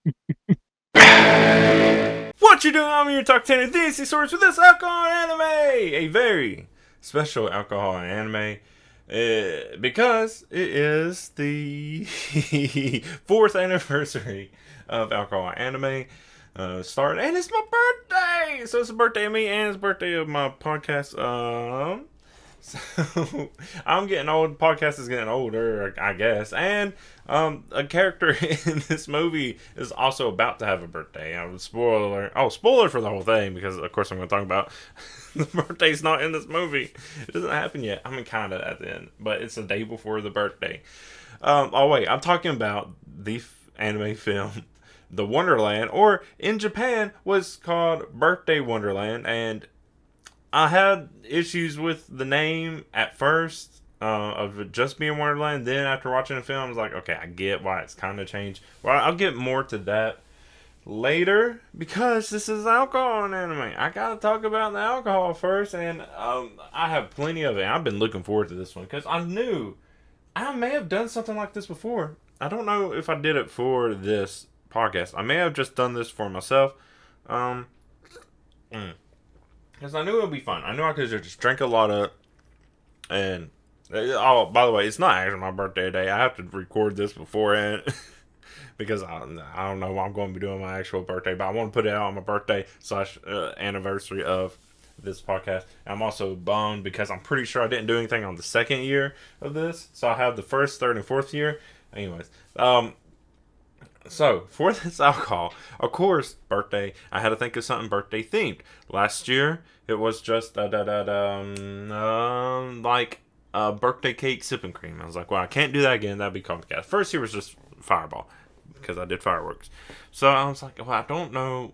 What you doing? I'm your Talk Tanner, theacstories with this alcohol and anime! A very special alcohol and anime. Because it is the fourth anniversary of alcohol and anime start, and it's my birthday! So it's the birthday of me and it's the birthday of my podcast. So I'm getting old. The podcast is getting older, I guess. And a character in this movie is also about to have a birthday. Spoiler. Oh, spoiler for the whole thing, because of course I'm going to talk about the birthday's not in this movie. It doesn't happen yet. I mean, kind of at the end, but it's the day before the birthday. Oh wait, I'm talking about the anime film The Wonderland, or in Japan was called Birthday Wonderland, and I had issues with the name at first of it just being Wonderland. Then after watching the film, I was like, okay, I get why it's kind of changed. Well, I'll get more to that later because this is alcohol and anime. I gotta talk about the alcohol first, and I have plenty of it. I've been looking forward to this one because I knew I may have done something like this before. I don't know if I did it for this podcast. I may have just done this for myself. Um, Because I knew it would be fun. I knew I could just drink a lot of. And. Oh, by the way, it's not actually my birthday today. I have to record this beforehand. Because I don't know what I'm going to be doing my actual birthday. But I want to put it out on my birthday / anniversary of this podcast. I'm also bummed because I'm pretty sure I didn't do anything on the second year of this. So I have the first, third, and fourth year. Anyways. So, for this alcohol, of course, birthday, I had to think of something birthday themed. Last year, it was just like birthday cake sipping cream. I was like, well, I can't do that again. That'd be complicated. First year was just Fireball because I did fireworks. So I was like, well, I don't know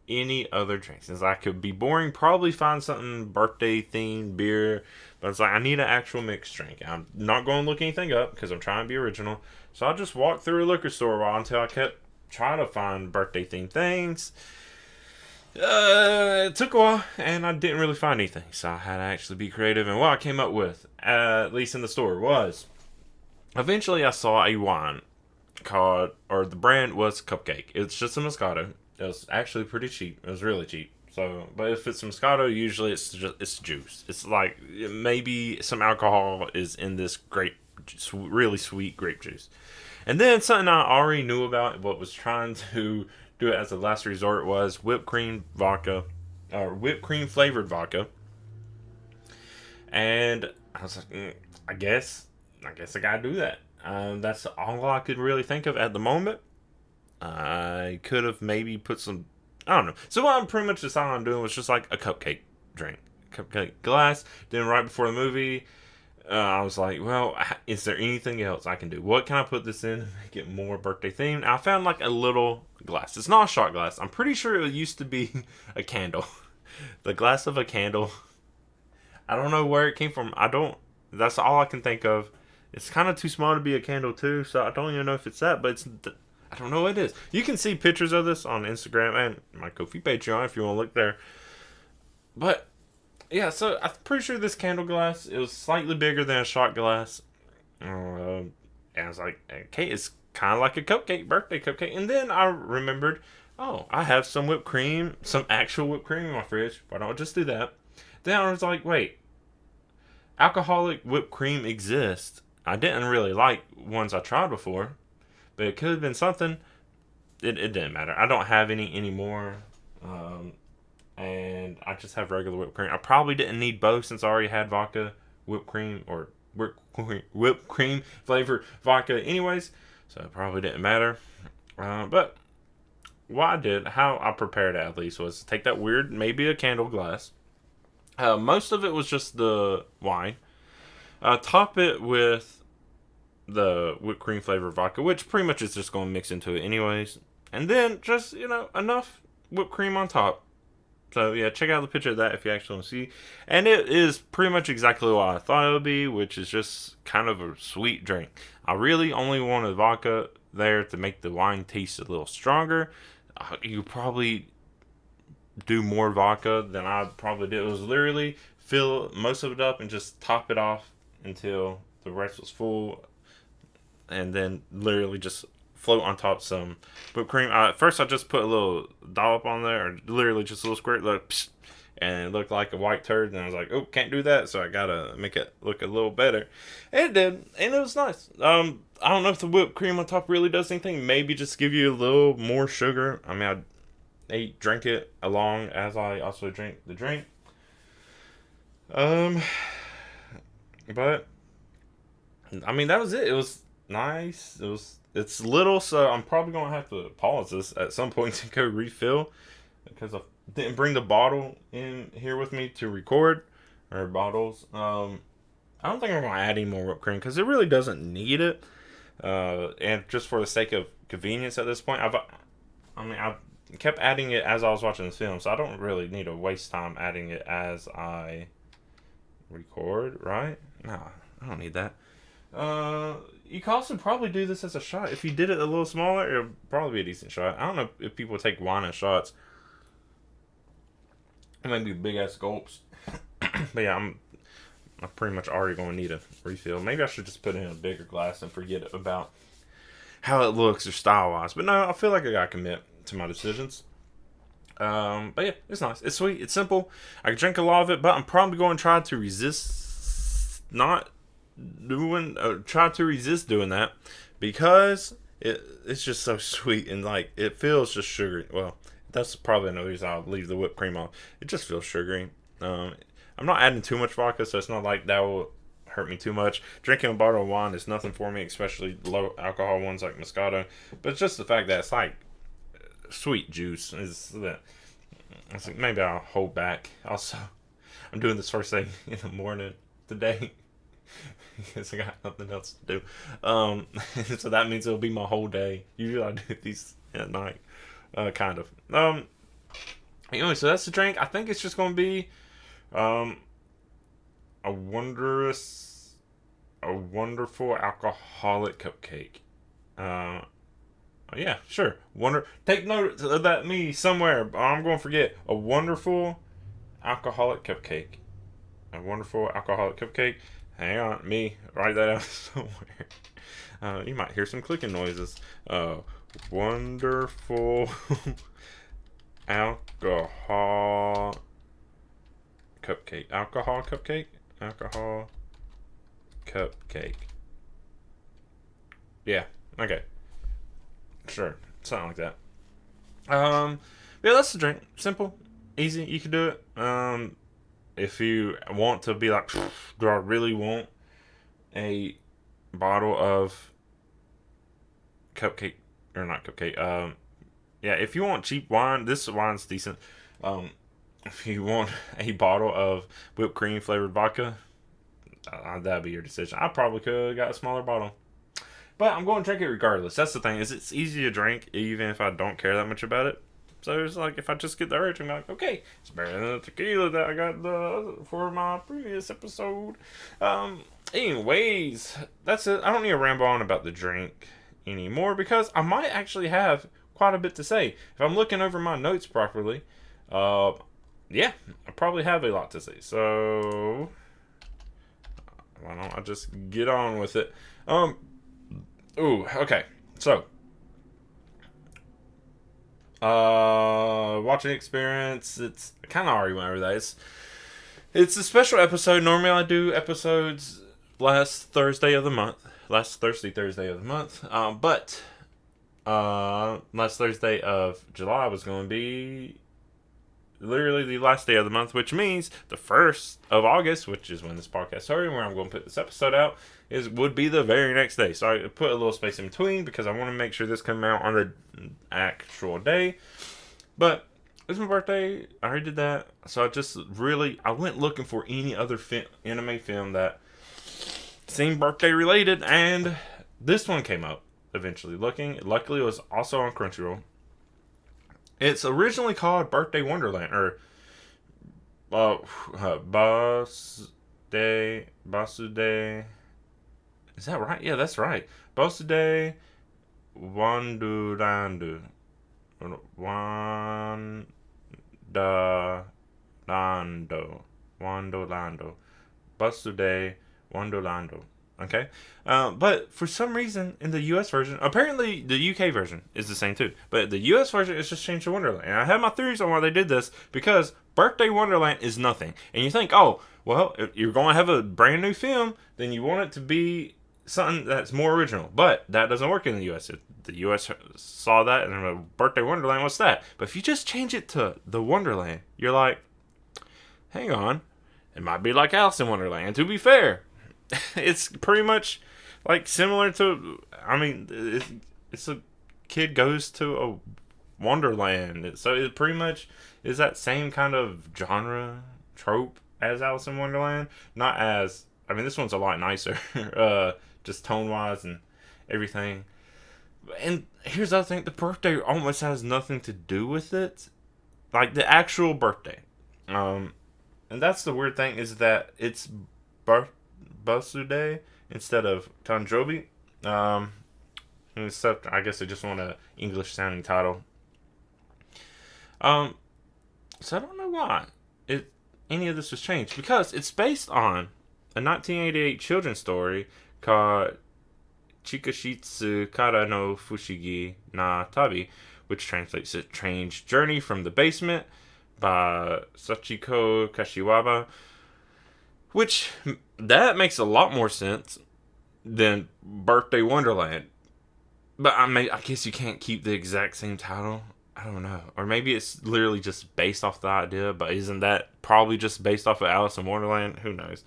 any other drinks. Since I could be boring, probably find something birthday themed beer. But it's like, I need an actual mixed drink. I'm not going to look anything up because I'm trying to be original. So I just walked through a liquor store a while until I kept trying to find birthday themed things. It took a while, and I didn't really find anything. So I had to actually be creative. And what I came up with, at least in the store, was eventually I saw a wine called, or the brand was Cupcake. It's just a Moscato. It was actually pretty cheap. It was really cheap. So, but if it's Moscato, usually it's juice. It's like maybe some alcohol is in this grape, really sweet grape juice. And then something I already knew about, but was trying to do it as a last resort, was whipped cream vodka, or whipped cream flavored vodka. And I was like, I guess I gotta do that. That's all I could really think of at the moment. I could have maybe put some. I don't know. So what I'm pretty much deciding on doing was just like a cupcake drink, cupcake glass. Then right before the movie, I was like, well, is there anything else I can do? What can I put this in to make it more birthday themed? I found like a little glass. It's not a shot glass. I'm pretty sure it used to be a candle. The glass of a candle. I don't know where it came from. That's all I can think of. It's kind of too small to be a candle too, so I don't even know if it's that, but I don't know what it is. You can see pictures of this on Instagram and my Ko-fi Patreon if you want to look there. But yeah, so I'm pretty sure this candle glass, it was slightly bigger than a shot glass. And I was like, okay, it's kind of like a cupcake, birthday cupcake. And then I remembered, oh, I have some whipped cream, some actual whipped cream in my fridge. Why don't I just do that? Then I was like, wait, alcoholic whipped cream exists. I didn't really like ones I tried before, but it could have been something. It didn't matter. I don't have any anymore. And I just have regular whipped cream. I probably didn't need both since I already had vodka, whipped cream, or whipped cream flavored vodka anyways. So it probably didn't matter. But what I did, how I prepared it at least, was take that weird, maybe a candle glass. Most of it was just the wine. Top it with the whipped cream flavored vodka, which pretty much is just going to mix into it anyways. And then just, enough whipped cream on top. So yeah, check out the picture of that if you actually want to see. And it is pretty much exactly what I thought it would be, which is just kind of a sweet drink. I really only wanted vodka there to make the wine taste a little stronger. You probably do more vodka than I probably did. It was literally fill most of it up and just top it off until the rest was full. And then literally just float on top some whipped cream. At first, I just put a little dollop on there, or literally just a little squirt, and it looked like a white turd. And I was like, oh, can't do that, so I gotta make it look a little better. And it did, and it was nice. I don't know if the whipped cream on top really does anything. Maybe just give you a little more sugar. I mean, I drink it along as I also drink the drink. But I mean, that was it. It was nice. It's little, so I'm probably gonna have to pause this at some point to go refill because I didn't bring the bottle in here with me to record, or bottles. I don't think I'm gonna add any more whipped cream because it really doesn't need it. And just for the sake of convenience at this point, I've kept adding it as I was watching this film, so I don't really need to waste time adding it as I record, right? No, I don't need that. You could also probably do this as a shot. If you did it a little smaller, it would probably be a decent shot. I don't know if people take wine in shots. Maybe big ass gulps. But yeah, I'm pretty much already going to need a refill. Maybe I should just put it in a bigger glass and forget about how it looks or style wise. But no, I feel like I got to commit to my decisions. But yeah, it's nice. It's sweet. It's simple. I can drink a lot of it, but I'm probably going to try to resist doing that because it's just so sweet and like it feels just sugary. Well, that's probably another reason I'll leave the whipped cream off. It just feels sugary. I'm not adding too much vodka, so it's not like that will hurt me too much. Drinking a bottle of wine is nothing for me, especially low alcohol ones like Moscato. But it's just the fact that it's like sweet juice is that. I was like, maybe I'll hold back. Also, I'm doing this first thing in the morning today because I got nothing else to do. So that means it'll be my whole day. Usually I do these at night, kind of. Anyway, so that's the drink. I think it's just going to be a wonderful alcoholic cupcake. Yeah, sure. Take note of that me somewhere. I'm going to forget. A wonderful alcoholic cupcake. A wonderful alcoholic cupcake. Hang on, me. Write that out somewhere. You might hear some clicking noises. Wonderful alcohol cupcake. Alcohol cupcake? Alcohol cupcake. Yeah, okay. Sure, something like that. Yeah, that's the drink. Simple, easy. You can do it. If you want to be like, do I really want a bottle of cupcake or not cupcake? Yeah, if you want cheap wine, this wine's decent. If you want a bottle of whipped cream flavored vodka, that'd be your decision. I probably could have got a smaller bottle. But I'm going to drink it regardless. That's the thing, is it's easy to drink even if I don't care that much about it. So it's like, if I just get the urge, I'm like, okay, it's better than the tequila that I got for my previous episode. Anyways, that's it. I don't need to ramble on about the drink anymore because I might actually have quite a bit to say. If I'm looking over my notes properly, yeah, I probably have a lot to say. So, why don't I just get on with it? Ooh, okay. So, watching experience. It's kind of already went over that. It's a special episode. Normally, I do episodes last Thursday of the month. Thursday of the month. But last Thursday of July was going to be literally the last day of the month, which means the 1st of August, which is when this podcast started, where I'm going to put this episode out, would be the very next day. So I put a little space in between because I want to make sure this comes out on the actual day. But it's my birthday. I already did that. So I went looking for any other anime film that seemed birthday related, and this one came up eventually. Luckily it was also on Crunchyroll. It's originally called Birthday Wonderland, or Basude. Is that right? Yeah, that's right. Basude Wonderland. Wonderlando. Basude Wonderlando. Okay, but for some reason in the U.S. version, apparently the U.K. version is the same too, but the U.S. version is just changed to Wonderland. And I have my theories on why they did this because Birthday Wonderland is nothing, and you think, oh, well, if you're going to have a brand new film, then you want it to be something that's more original. But that doesn't work in the U.S. The U.S. saw that and they're like, Birthday Wonderland, what's that? But if you just change it to the Wonderland, you're like, hang on, it might be like Alice in Wonderland. And to be fair, it's pretty much like similar to, I mean, it's a kid goes to a Wonderland. So it pretty much is that same kind of genre trope as Alice in Wonderland. Not as, I mean, this one's a lot nicer, just tone wise and everything. And here's the other thing: the birthday almost has nothing to do with it, like the actual birthday. And that's the weird thing is that it's birthday instead of Tanjobi. Except I guess they just want a English sounding title. So I don't know why any of this was changed because it's based on a 1988 children's story called Chikashitsu Kara no Fushigi na Tabi, which translates to Strange Journey from the Basement by Sachiko Kashiwaba, which that makes a lot more sense than Birthday Wonderland. But I guess you can't keep the exact same title. I don't know. Or maybe it's literally just based off the idea, but isn't that probably just based off of Alice in Wonderland? Who knows?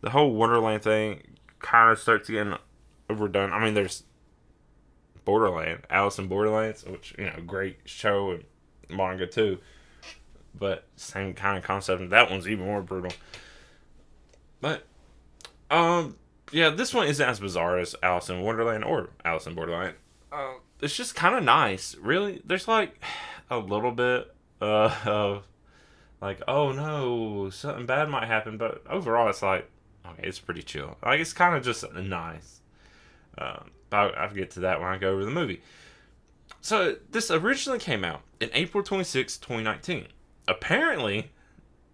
The whole Wonderland thing kind of starts getting overdone. I mean, there's Borderland, Alice in Borderlands, which, great show and manga too. But same kind of concept, and that one's even more brutal. But, yeah, this one isn't as bizarre as Alice in Wonderland or Alice in Borderland. It's just kind of nice. Really, there's like a little bit of like, oh no, something bad might happen, but overall it's like, okay, it's pretty chill. Like, it's kind of just nice. I'll get to that when I go over the movie. So this originally came out in April 26, 2019. Apparently,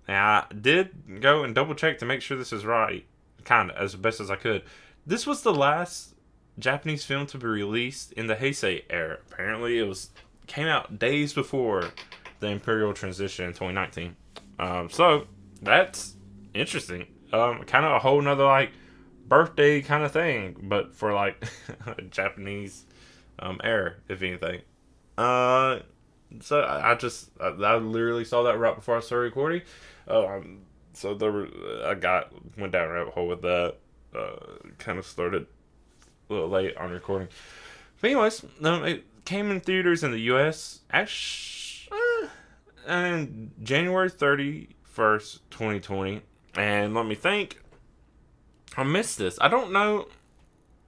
I did go and double check to make sure this is right, kind of, as best as I could. This was the last Japanese film to be released in the Heisei era. Apparently, it came out days before the Imperial transition in 2019. So that's interesting. Kind of a whole nother like birthday kind of thing, but for like Japanese era, if anything. So I literally saw that right before I started recording. So went down a rabbit hole with that. Kind of started a little late on recording. But anyways, it came in theaters in the U.S. on January 31st, 2020. And let me think. I missed this. I don't know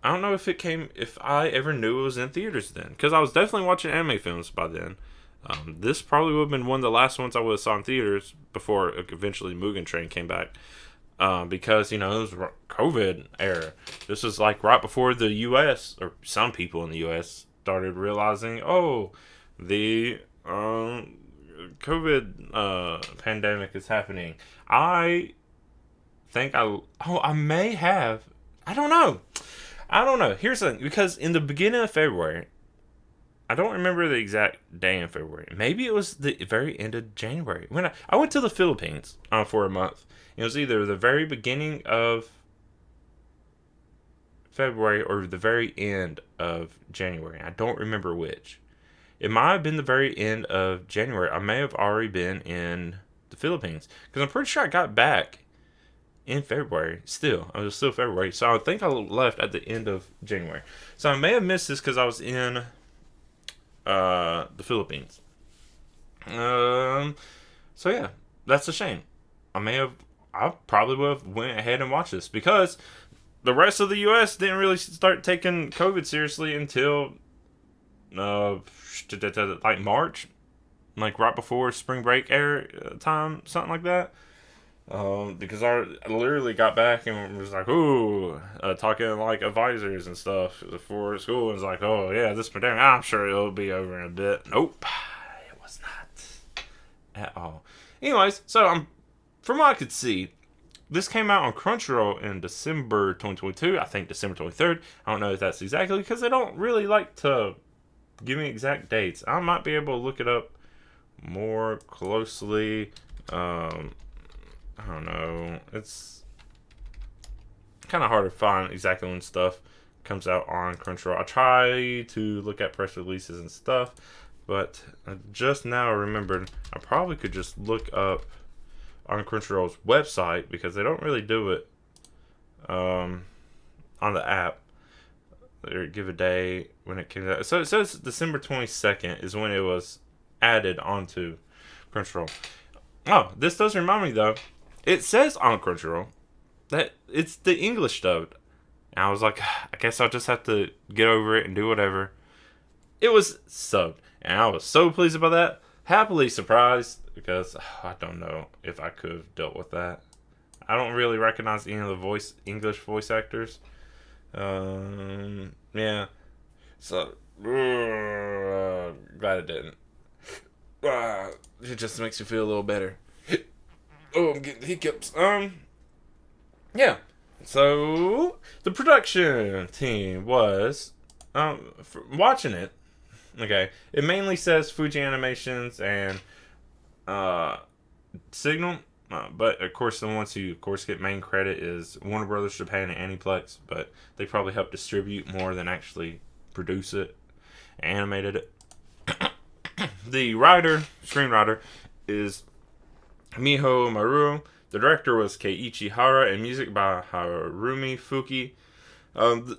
if I ever knew it was in theaters then. Because I was definitely watching anime films by then. This probably would have been one of the last ones I would have saw in theaters before eventually Mugen Train came back. Because, it was COVID era. This was like right before the U.S., or some people in the U.S. started realizing, the COVID pandemic is happening. I think I may have. I don't know. Here's the thing. Because in the beginning of February, I don't remember the exact day in February. Maybe it was the very end of January. When I went to the Philippines for a month. It was either the very beginning of February or the very end of January. I don't remember which. It might have been the very end of January. I may have already been in the Philippines. Because I'm pretty sure I got back in February. Still. It was still February. So I think I left at the end of January. So I may have missed this because I was in the Philippines. So yeah. That's a shame. I probably would have went ahead and watched this because the rest of the U.S. didn't really start taking COVID seriously until like March, like right before spring break era time, something like that. Because I literally got back and was like, talking like advisors and stuff for school, and was like, oh yeah, this pandemic, I'm sure it'll be over in a bit. Nope, it was not at all. Anyways, so from what I could see, this came out on Crunchyroll in December 2022. I think December 23rd. I don't know if that's exactly because they don't really like to give me exact dates. I might be able to look it up more closely. I don't know. It's kind of hard to find exactly when stuff comes out on Crunchyroll. I try to look at press releases and stuff, but I just now remembered I probably could just look up on Crunchyroll's website because they don't really do it on the app. Or give a day when it came out. So it says December 22nd is when it was added onto Crunchyroll. Oh, this does remind me though. It says on Crunchyroll that it's the English dubbed. And I was like, I guess I'll just have to get over it and do whatever. It was subbed. And I was so pleased about that. Happily surprised because I don't know if I could have dealt with that. I don't really recognize any of the English voice actors. Yeah. So, glad it didn't. It just makes you feel a little better. Oh, I'm getting hiccups. Yeah. So, the production team was, watching it. Okay. It mainly says Fuji Animations and, Signal. But of course, the ones who of course get main credit is Warner Brothers Japan and Aniplex. But they probably help distribute more than actually produce it, animated it. The screenwriter, is Miho Maruo. The director was Keiichi Hara, and music by Harumi Fuki. I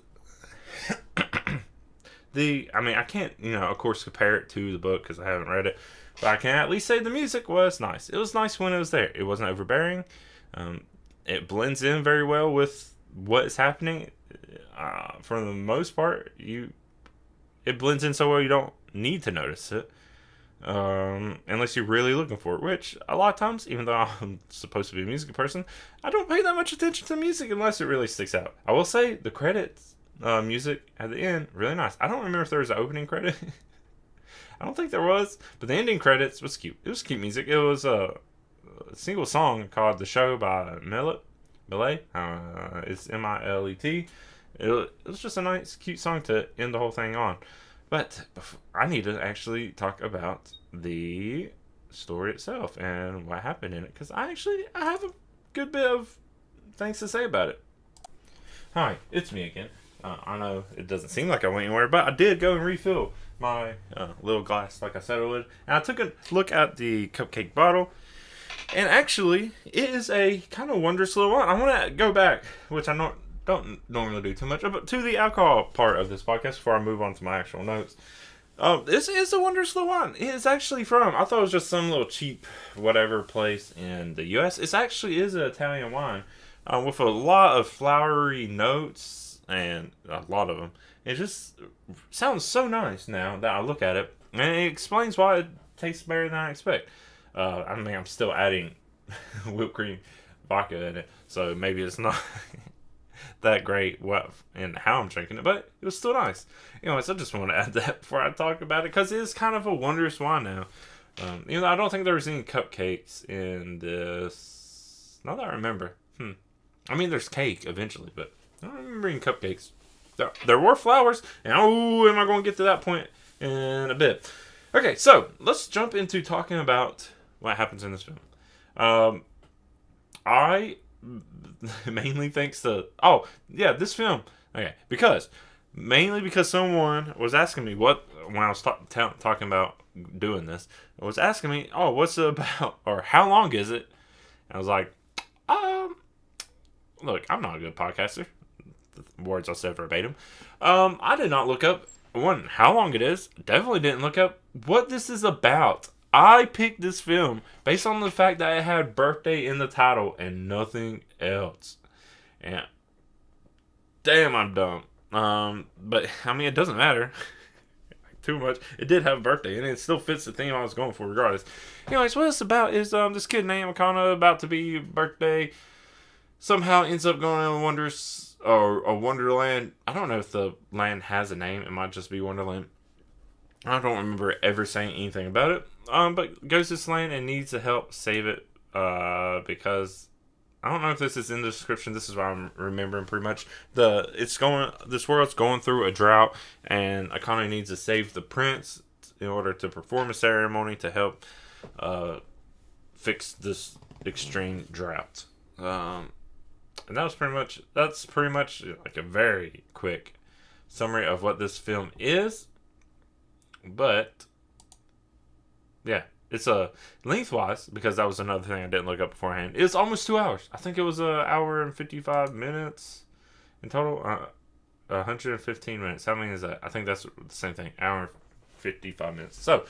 can't, of course, compare it to the book because I haven't read it. But I can at least say the music was nice. It was nice when it was there. It wasn't overbearing. It blends in very well with what is happening. For the most part, it blends in so well you don't need to notice it. Unless you're really looking for it. Which, a lot of times, even though I'm supposed to be a music person, I don't pay that much attention to music unless it really sticks out. I will say, the credits, music at the end, really nice. I don't remember if there was an opening credit. I don't think there was, but the ending credits was cute. It was cute music. It was a single song called "The Show" by Millet. It's Milet. It was just a nice, cute song to end the whole thing on. But I need to actually talk about the story itself and what happened in it, because I have a good bit of things to say about it. Hi, it's me again. I know it doesn't seem like I went anywhere, but I did go and refill my little glass like I said I would. And I took a look at the cupcake bottle, and actually, it is a kind of wondrous little wine. I want to go back, which I don't normally do too much, but to the alcohol part of this podcast before I move on to my actual notes. This is a wondrous little wine. It is actually from, I thought it was just some little cheap whatever place in the U.S. It actually is an Italian wine with a lot of flowery notes, and a lot of them. It just sounds so nice now that I look at it, and it explains why it tastes better than I expect. I'm still adding whipped cream vodka in it, so maybe it's not that great and how I'm drinking it, but it was still nice. Anyways, I just want to add that before I talk about it, because it is kind of a wondrous wine now. I don't think there was any cupcakes in this. Not that I remember. There's cake eventually, but I don't remember any cupcakes. There were flowers, and am I going to get to that point in a bit? Okay, so let's jump into talking about what happens in this film. I mainly thanks to this film. Okay, mainly because someone was asking me when I was talking about doing this, was asking me, what's it about, or how long is it? And I was like, look, I'm not a good podcaster. The words I said verbatim. I did not look up how long it is. Definitely didn't look up what this is about. I picked this film based on the fact that it had birthday in the title and nothing else. And damn, I'm dumb. But it doesn't matter too much. It did have a birthday, and it still fits the theme I was going for regardless. Anyways, what it's about is this kid named Akana, about to be birthday, somehow ends up going on a Wonderland. I don't know if the land has a name. It might just be Wonderland. I don't remember ever saying anything about it. But goes to this land and needs to help save it because I don't know if this is in the description. This is what I'm remembering pretty much. This world's going through a drought, and Akane needs to save the prince in order to perform a ceremony to help fix this extreme drought. And that's pretty much like a very quick summary of what this film is. But yeah, it's a lengthwise, because that was another thing I didn't look up beforehand. It's almost 2 hours. I think it was an hour and 55 minutes in total. 115 minutes. How many is that? I think that's the same thing. Hour and 55 minutes. So,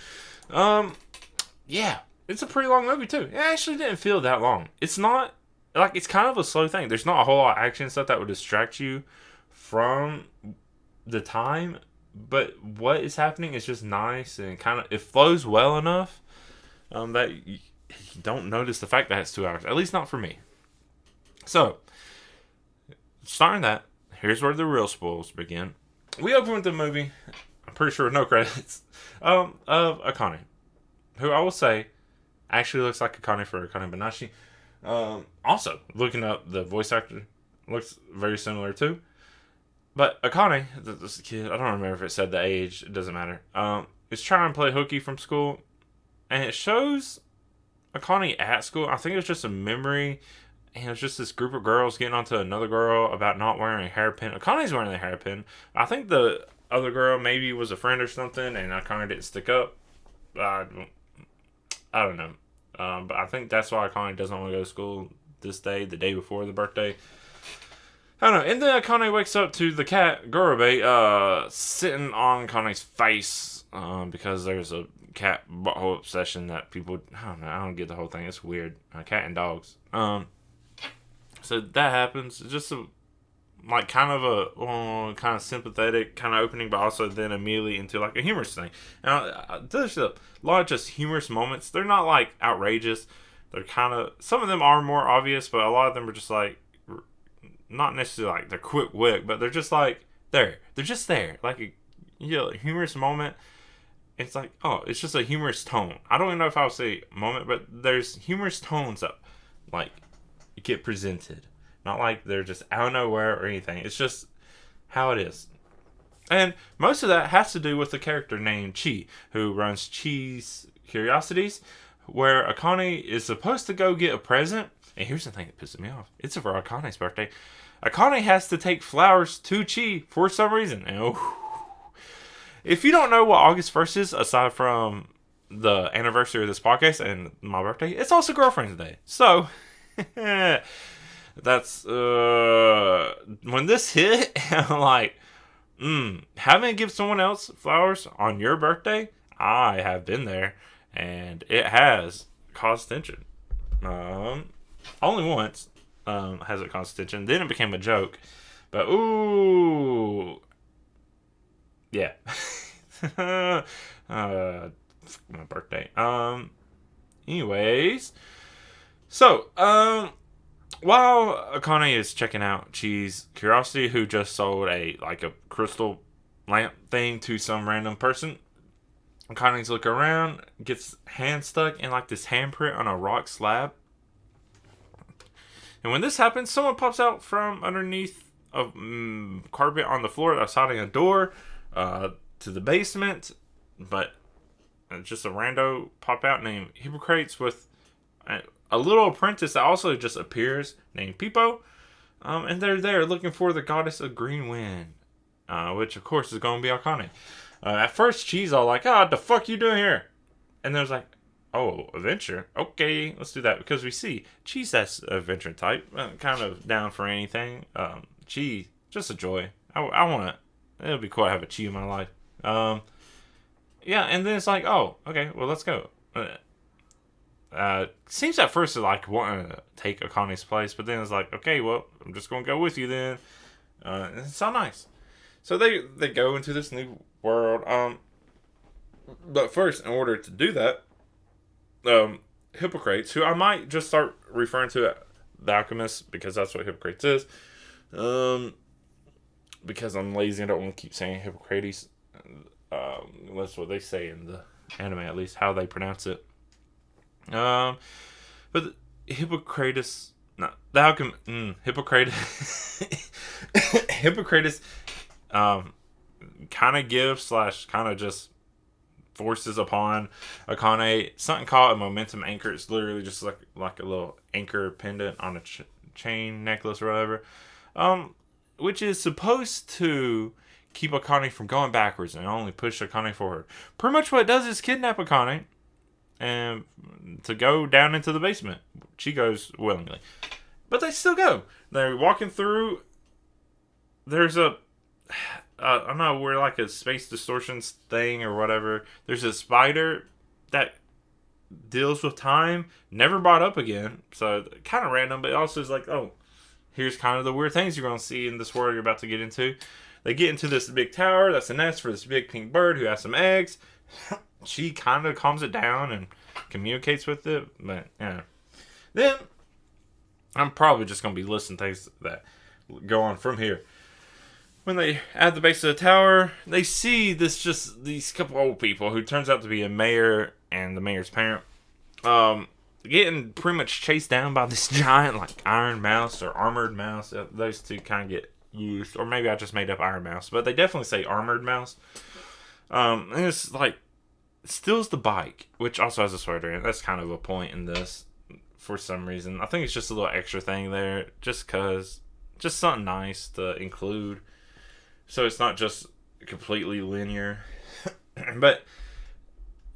yeah, it's a pretty long movie too. It actually didn't feel that long. It's not like, it's kind of a slow thing. There's not a whole lot of action stuff that would distract you from the time, but what is happening is just nice, and kind of, it flows well enough that you don't notice the fact that it's 2 hours. At least not for me. So, starting that, here's where the real spoils begin. We open with the movie, I'm pretty sure with no credits, of Akane, who I will say actually looks like Akane for Akane Banashi. Also, looking up, the voice actor looks very similar too. But Akane, this kid, I don't remember if it said the age, it doesn't matter, is trying to play hooky from school. And it shows Akane at school. I think it was just a memory. And it was just this group of girls getting onto another girl about not wearing a hairpin. Akane's wearing a hairpin. I think the other girl maybe was a friend or something, and Akane didn't stick up. I don't know. But I think that's why Akane doesn't want to go to school this day, the day before the birthday. I don't know. And then Akane wakes up to the cat, Gorobe, sitting on Akane's face, because there's a cat butthole obsession that people, I don't know, I don't get the whole thing. It's weird. Cat and dogs. So that happens. It's just kind of sympathetic kind of opening, but also then immediately into like a humorous thing. Now, there's a lot of just humorous moments. They're not like outrageous. They're kind of, some of them are more obvious, but a lot of them are just like, not necessarily like they're quick wit, but they're just like there. They're just there. Like a humorous moment. It's like, oh, it's just a humorous tone. I don't even know if I would say moment, but there's humorous tones that like get presented. Not like they're just out of nowhere or anything. It's just how it is. And most of that has to do with the character named Chi, who runs Chi's Curiosities, where Akane is supposed to go get a present. And here's the thing that pisses me off. It's for Akane's birthday. Akane has to take flowers to Chi for some reason. And, if you don't know what August 1st is, aside from the anniversary of this podcast and my birthday, it's also Girlfriend's Day. So, that's, when this hit, I'm like, having to give someone else flowers on your birthday, I have been there, and it has caused tension. Only once has it caused tension. Then it became a joke. But, ooh. Yeah. My birthday. Anyways. So, while Akane is checking out Chi's Curiosity, who just sold a crystal lamp thing to some random person, Akane's looking around, gets hand stuck in like this handprint on a rock slab. And when this happens, someone pops out from underneath a carpet on the floor that's hiding a door to the basement. But just a rando pop out named Hippocrates with a little apprentice that also just appears named Peepo. And they're there looking for the goddess of green wind, which of course is going to be Akane. At first, she's all like, the fuck you doing here? And there's like, oh, adventure? Okay, let's do that. Because we see Chi's that adventure type. Kind of down for anything. Chi, just a joy. I want it. It'll be cool to have a Chi in my life. Yeah, and then it's like, oh, okay, well, let's go. Seems at first like wanting to take Akane's place, but then it's like, okay, well, I'm just going to go with you then. It's so nice. So they go into this new world. But first, in order to do that, Hippocrates, who I might just start referring to the alchemist, because that's what Hippocrates is. Because I'm lazy, I don't want to keep saying Hippocrates. That's what they say in the anime, at least how they pronounce it. But Hippocrates No, Hippocrates. Hippocrates, kind of gives slash kind of just forces upon Akane something called a momentum anchor. It's literally just like a little anchor pendant on a chain necklace or whatever, which is supposed to keep Akane from going backwards and only push Akane forward. Pretty much what it does is kidnap Akane and to go down into the basement. She goes willingly, but they still go. They're walking through. There's a I don't know, we're like a space distortions thing or whatever. There's a spider that deals with time, never brought up again. So kind of random, but it also is like, oh, here's kind of the weird things you're going to see in this world you're about to get into. They get into this big tower. That's a nest for this big pink bird who has some eggs. She kind of calms it down and communicates with it. But, yeah. Then, I'm probably just going to be listing things that go on from here. When they at the base of the tower, they see these couple old people who turns out to be a mayor and the mayor's parent, getting pretty much chased down by this giant like iron mouse or armored mouse. Those two kind of get used, or maybe I just made up iron mouse, but they definitely say armored mouse. And it's like steals the bike, which also has a sweater, and that's kind of a point in this for some reason. I think it's just a little extra thing there, just something nice to include. So it's not just completely linear. But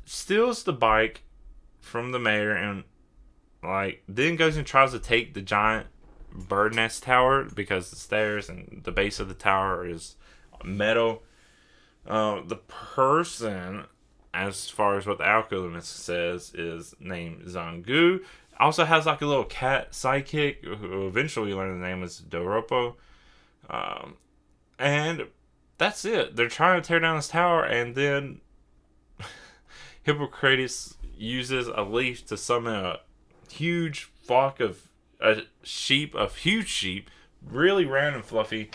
steals the bike from the mayor and like then goes and tries to take the giant bird nest tower because the stairs and the base of the tower is metal. The person, as far as what the alchemist says, is named Zangu. Also has like a little cat sidekick who eventually you learn the name is Doropo. And that's it. They're trying to tear down this tower, and then Hippocrates uses a leaf to summon a huge flock of huge sheep, really round and fluffy,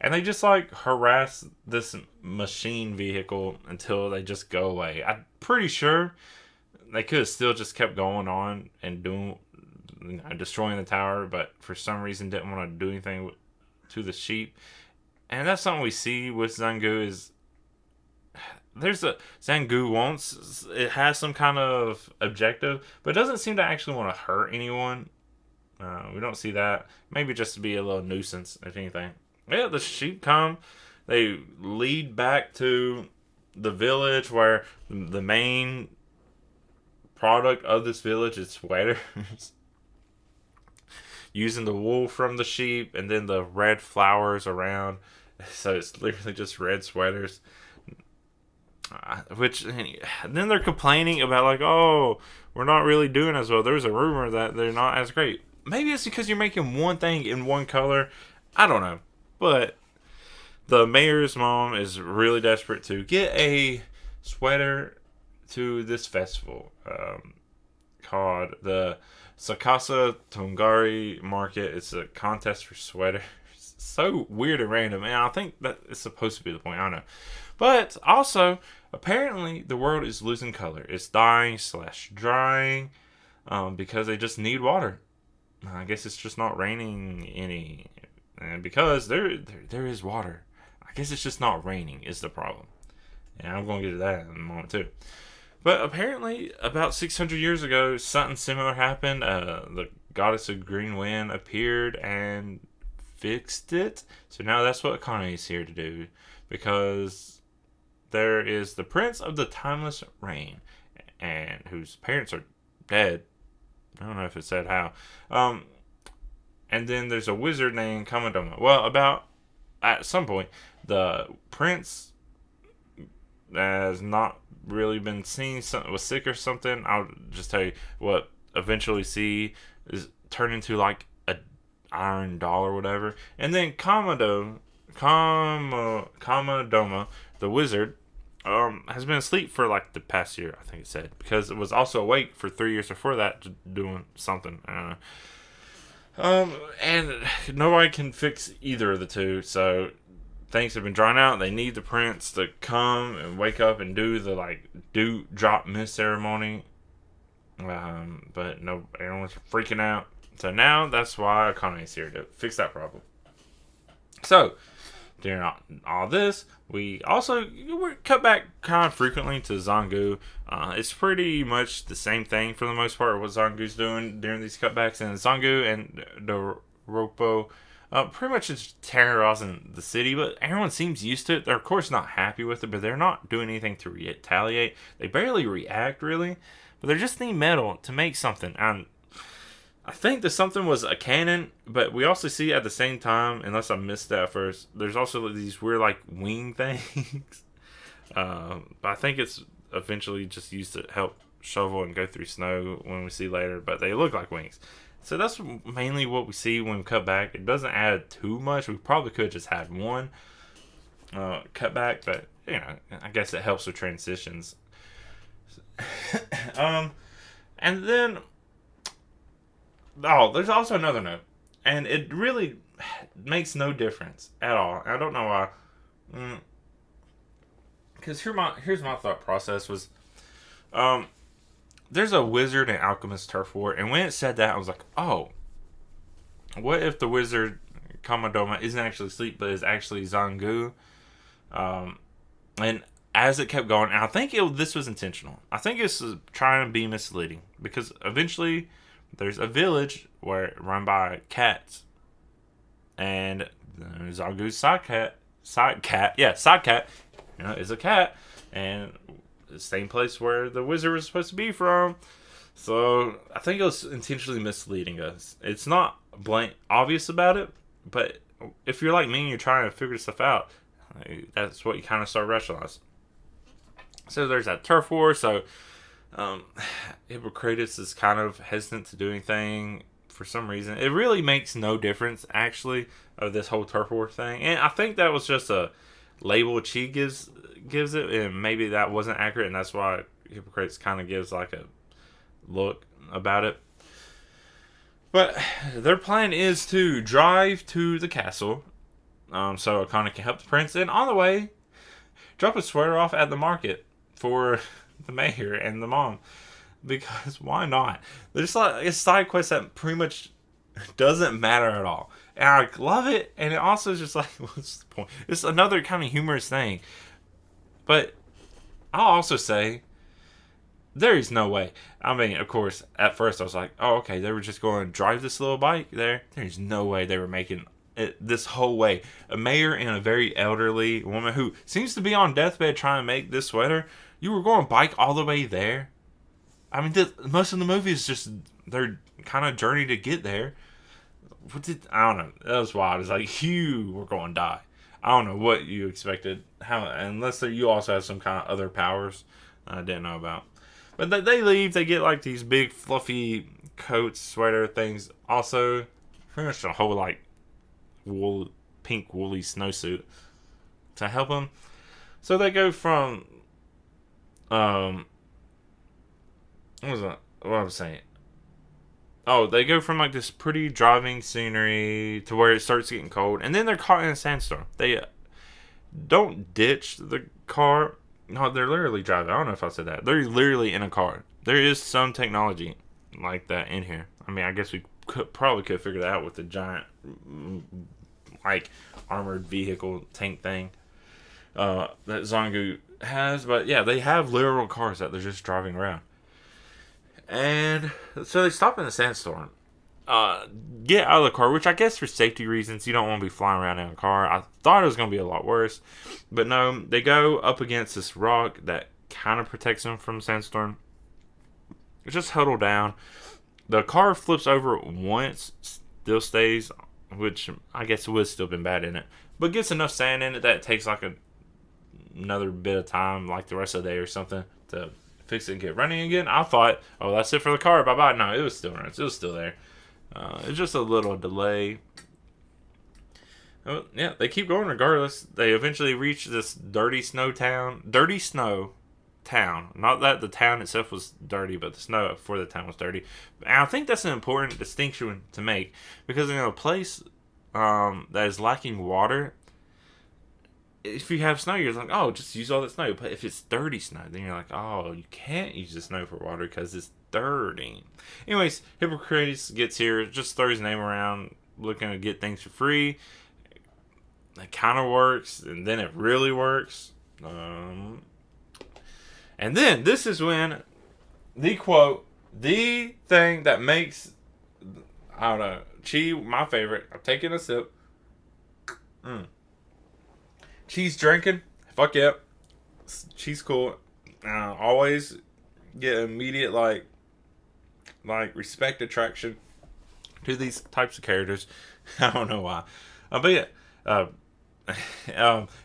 and they just like harass this machine vehicle until they just go away. I'm pretty sure they could have still just kept going on and destroying the tower, but for some reason didn't want to do anything to the sheep. And that's something we see with Zangu is Zangu wants, it has some kind of objective, but it doesn't seem to actually want to hurt anyone. We don't see that. Maybe just to be a little nuisance, if anything. Yeah, the sheep come. They lead back to the village where the main product of this village is sweaters. Using the wool from the sheep and then the red flowers around. So it's literally just red sweaters. Which, then they're complaining about like, oh, we're not really doing as well. There's a rumor that they're not as great. Maybe it's because you're making one thing in one color. I don't know. But the mayor's mom is really desperate to get a sweater to this festival called the Sakasa Tongari Market. It's a contest for sweaters. So weird and random, and I think that is supposed to be the point. I don't know. But also, apparently, the world is losing color. It's dying / drying because they just need water. I guess it's just not raining any. And because there is water. I guess it's just not raining is the problem. And I'm going to get to that in a moment, too. But apparently, about 600 years ago, something similar happened. The goddess of green wind appeared and fixed it. So now that's what Akane is here to do. Because there is the Prince of the Timeless Rain, and whose parents are dead. I don't know if it said how. And then there's a wizard named Kamadoma. Well, at some point, the prince has not really been seen, was sick or something. I'll just tell you what eventually see is turn into like a iron doll or whatever. And then Kamadoma, the wizard, has been asleep for like the past year, I think it said, because it was also awake for 3 years before that doing something. I don't know. And nobody can fix either of the two, so things have been drawn out. They need the prince to come and wake up and do the drop mist ceremony. But no, everyone's freaking out. So now that's why Akane's here to fix that problem. So during all this, we cut back kind of frequently to Zangu. It's pretty much the same thing for the most part what Zangu's doing during these cutbacks, and Zangu and the Ropo pretty much just terrorizing the city, but everyone seems used to it. They're of course not happy with it, but they're not doing anything to retaliate. They barely react really, but they just need metal to make something. And I think the something was a cannon, but we also see at the same time, unless I missed that first, there's also these weird like wing things. But I think it's eventually just used to help shovel and go through snow when we see later, but they look like wings. So that's mainly what we see when we cut back. It doesn't add too much. We probably could have just had one cut back, but I guess it helps with transitions. And then there's also another note, and it really makes no difference at all. I don't know why. Because here's my thought process was, there's a wizard and alchemist turf war, and when it said that, I was like, oh, what if the wizard Kamadoma isn't actually asleep, but is actually Zangu? And as it kept going, and I think this was intentional. I think it's trying to be misleading, because eventually there's a village run by cats, and Zangu's side cat is a cat, and the same place where the wizard was supposed to be from. So I think it was intentionally misleading us. It's not obvious about it, but if you're like me and you're trying to figure stuff out, that's what you kind of start rationalizing. So there's that turf war. So Hippocrates is kind of hesitant to do anything for some reason. It really makes no difference, actually, of this whole turf war thing. And I think that was just a label Chi gives it, and maybe that wasn't accurate, and that's why Hippocrates kind of gives like a look about it. But their plan is to drive to the castle, so Akane can help the prince, and on the way, drop a sweater off at the market for the mayor and the mom, because why not? There's like a side quest that pretty much doesn't matter at all, and I love it. And it also is just like, what's the point? It's another kind of humorous thing, but I'll also say there is no way. I mean, of course, at first I was like, oh, okay, they were just going to drive this little bike there. There's no way they were making it this whole way. A mayor and a very elderly woman who seems to be on deathbed trying to make this sweater. You were going bike all the way there? I mean, most of the movie is just their kind of journey to get there. I don't know. That was wild. It's like, you were going to die. I don't know what you expected. Unless you also have some kind of other powers I didn't know about. But they leave. They get like these big fluffy coats, sweater things. Also, pretty much a whole like pink woolly snowsuit to help them. So they go from what was that? What I was saying? Oh, they go from like this pretty driving scenery to where it starts getting cold, and then they're caught in a sandstorm. They don't ditch the car. No, they're literally driving. I don't know if I said that. They're literally in a car. There is some technology like that in here. I mean, I guess we probably could figure that out with the giant, like, armored vehicle tank thing that Zangu has. But yeah, they have literal cars that they're just driving around. And so they stop in the sandstorm. Get out of the car, which I guess for safety reasons, you don't want to be flying around in a car. I thought it was going to be a lot worse. But no, they go up against this rock that kind of protects them from sandstorm. Just huddle down. The car flips over once, still stays, which I guess would have still been bad in it. But gets enough sand in it that it takes like another bit of time, like the rest of the day or something, to fix it and get running again. I thought, oh, that's it for the car. Bye-bye. No, it was still running. It was still there. It's just a little delay. Oh, yeah, they keep going regardless. They eventually reach this dirty snow town. Dirty snow town. Not that the town itself was dirty, but the snow for the town was dirty. And I think that's an important distinction to make, because in a place that is lacking water, if you have snow, you're like, oh, just use all that snow. But if it's dirty snow, then you're like, oh, you can't use the snow for water because it's dirty. Anyways, Hippocrates gets here, just throws his name around, looking to get things for free. It kind of works, and then it really works. And then this is when the quote, the thing that makes, I don't know, Chi my favorite. I'm taking a sip. Cheese drinking, fuck yeah. Cheese cool. Always get immediate like respect attraction to these types of characters. I don't know why, but yeah.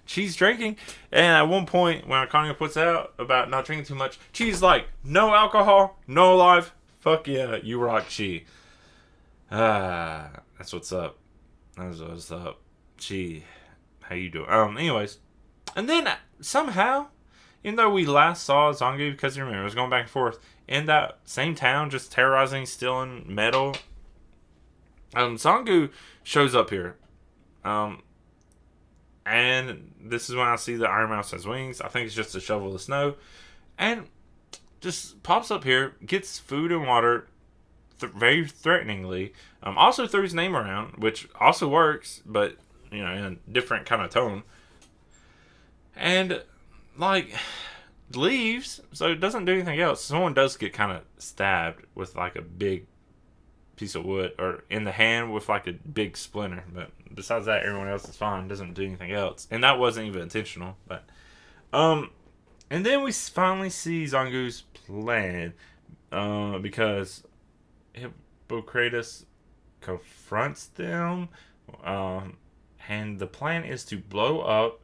Cheese drinking, and at one point when Arcania puts out about not drinking too much, Chi's like, no alcohol, no life. Fuck yeah, you rock, Chi. That's what's up. That's what's up, Chi. How you doing? Anyways, and then somehow, even though we last saw Zangu, because you remember it was going back and forth in that same town, just terrorizing, stealing metal. Zangu shows up here, and this is when I see the Iron Mouse has wings. I think it's just to shovel the snow, and just pops up here, gets food and water, very threateningly. Also throws his name around, which also works, but in a different kind of tone. And, like, leaves, so it doesn't do anything else. Someone does get kind of stabbed with, like, a big piece of wood, or in the hand with, like, a big splinter. But besides that, everyone else is fine, doesn't do anything else. And that wasn't even intentional, but... And then we finally see Zangu's plan, because Hippocrates confronts them, and the plan is to blow up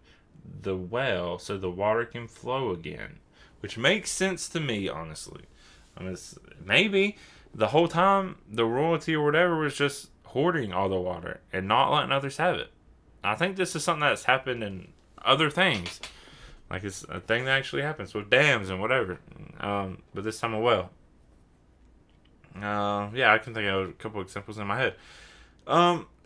the well so the water can flow again. Which makes sense to me, honestly. Maybe the whole time the royalty or whatever was just hoarding all the water and not letting others have it. I think this is something that's happened in other things. Like, it's a thing that actually happens with dams and whatever. But this time a well. Yeah, I can think of a couple examples in my head.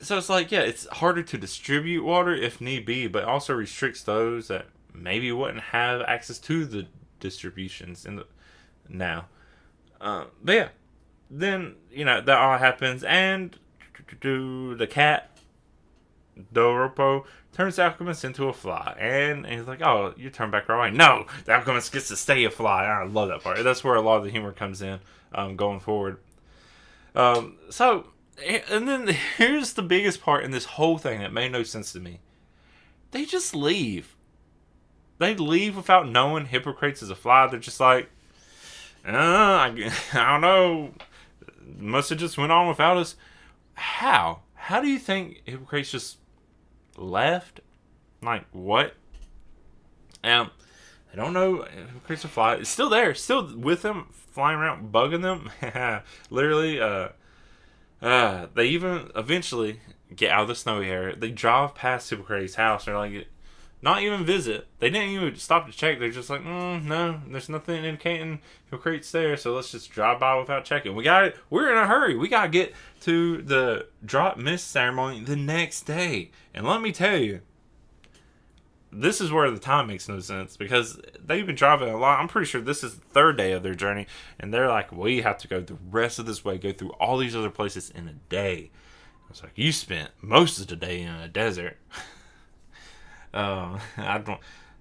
So it's like, yeah, it's harder to distribute water if need be, but also restricts those that maybe wouldn't have access to the distributions now. But yeah, then, that all happens, and the cat, Doropo, turns the alchemist into a fly, and he's like, oh, you turn back right away. No, the alchemist gets to stay a fly. I love that part. That's where a lot of the humor comes in, going forward. And then here's the biggest part in this whole thing that made no sense to me. They just leave. They leave without knowing Hippocrates is a fly. They're just like, I don't know. Must have just went on without us. How? How do you think Hippocrates just left? Like, what? I don't know. Hippocrates is a fly. It's still there. Still with them, flying around, bugging them. Literally, they even eventually get out of the snowy area. They drive past Hippocrates' house. They're like, not even visit. They didn't even stop to check. They're just like, no, there's nothing indicating Hippocrates there, so let's just drive by without checking. We're in a hurry. We got to get to the drop mist ceremony the next day. And let me tell you, this is where the time makes no sense, because they've been driving a lot. I'm pretty sure this is the third day of their journey, and they're like, we have to go the rest of this way, go through all these other places in a day. I was like, you spent most of the day in a desert. I don't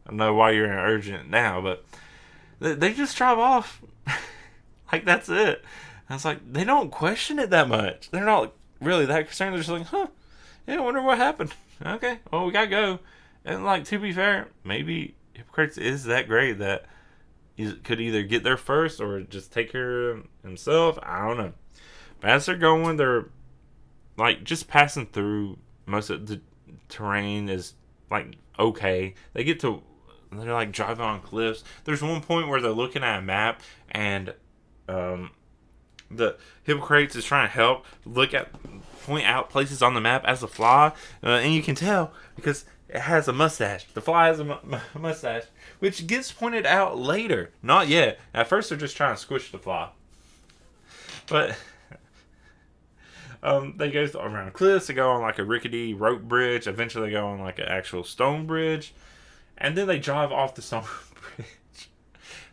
know why you're in urgent now, but they just drive off. Like, that's it. I was like, they don't question it that much. They're not really that concerned. They're just like, yeah, I wonder what happened. Okay, well, we gotta go. And, like, to be fair, maybe Hippocrates is that great that he could either get there first or just take care of himself. I don't know. But as they're going, they're, like, just passing through. Most of the terrain is, like, okay. They're, like, driving on cliffs. There's one point where they're looking at a map, and the Hippocrates is trying to help point out places on the map as a fly. And you can tell because it has a mustache. The fly has a mustache, which gets pointed out later. Not yet. At first, they're just trying to squish the fly. But they go around cliffs. They go on like a rickety rope bridge. Eventually, they go on like an actual stone bridge. And then they drive off the stone bridge.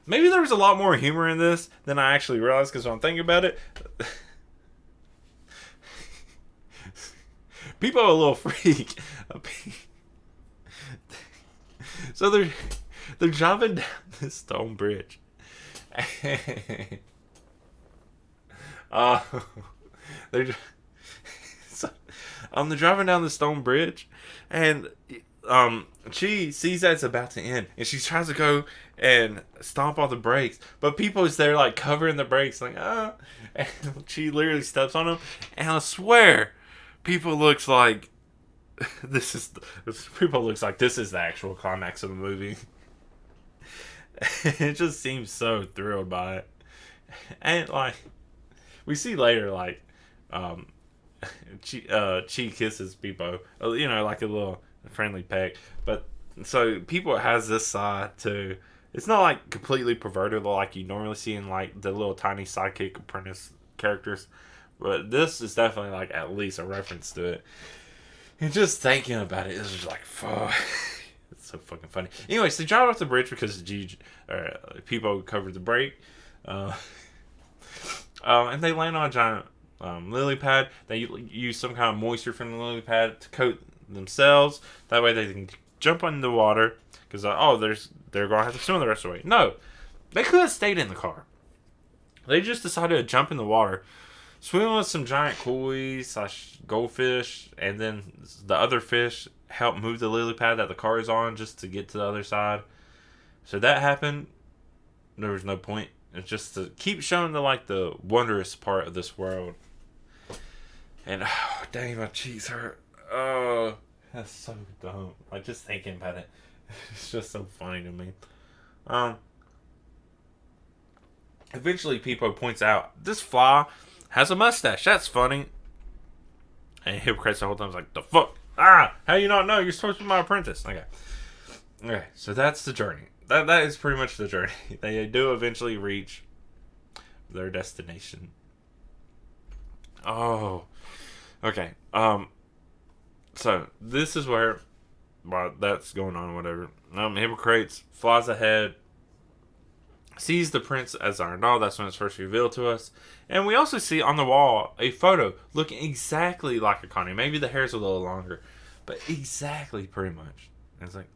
Maybe there was a lot more humor in this than I actually realized, because when I'm thinking about it, people are a little freak. So they're driving down this stone bridge. uh, they're so, they're driving down the stone bridge, and she sees that it's about to end, and she tries to go and stomp on the brakes, but people is there like covering the brakes, like and she literally steps on them, and I swear, people looks like this is the actual climax of the movie. It just seems so thrilled by it, and like we see later, like Chi kisses Peepo, like a little friendly peck. But so Peepo has this side too. It's not like completely perverted like you normally see in like the little tiny sidekick apprentice characters, but this is definitely like at least a reference to it. And just thinking about it, it's just like, fuck. It's so fucking funny. Anyways, they drive off the bridge because Peepo covered the brake. And they land on a giant lily pad. They use some kind of moisture from the lily pad to coat themselves. That way they can jump in the water. Because, they're going to have to swim the rest of the way. No. They could have stayed in the car. They just decided to jump in the water, swim with some giant koi / goldfish, and then the other fish help move the lily pad that the car is on just to get to the other side. So that happened. There was no point. It's just to keep showing the wondrous part of this world. And dang, my cheeks hurt. Oh, that's so dumb. Like just thinking about it, it's just so funny to me. Eventually, Peepo points out this fly has a mustache. That's funny. And Hypocrites the whole time is like, the fuck? How you not know? You're supposed to be my apprentice. Okay. So that's the journey. That is pretty much the journey. They do eventually reach their destination. Oh. Okay. So this is where that's going on, whatever. Hypocrites flies ahead, sees the prince as Arnold. That's when it's first revealed to us. And we also see on the wall a photo looking exactly like Akane. Maybe the hair's a little longer, but exactly, pretty much. And it's like,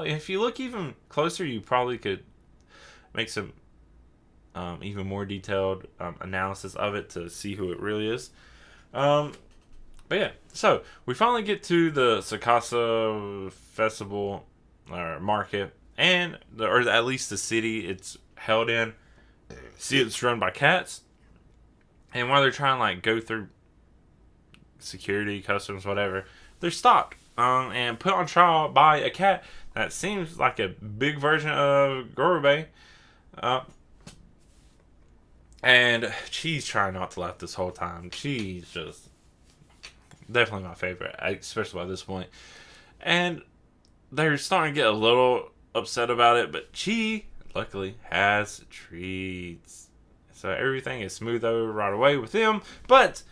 if you look even closer, you probably could make some even more detailed analysis of it to see who it really is. But yeah, so we finally get to the Sakasa festival or market, or at least the city it's held in. See, it's run by cats, and while they're trying to go through security, customs, whatever, they're stopped and put on trial by a cat that seems like a big version of Gorobei. And she's trying not to laugh this whole time. She's just definitely my favorite, especially by this point. And they're starting to get a little upset about it, but she luckily has treats. So everything is smooth over right away with them. But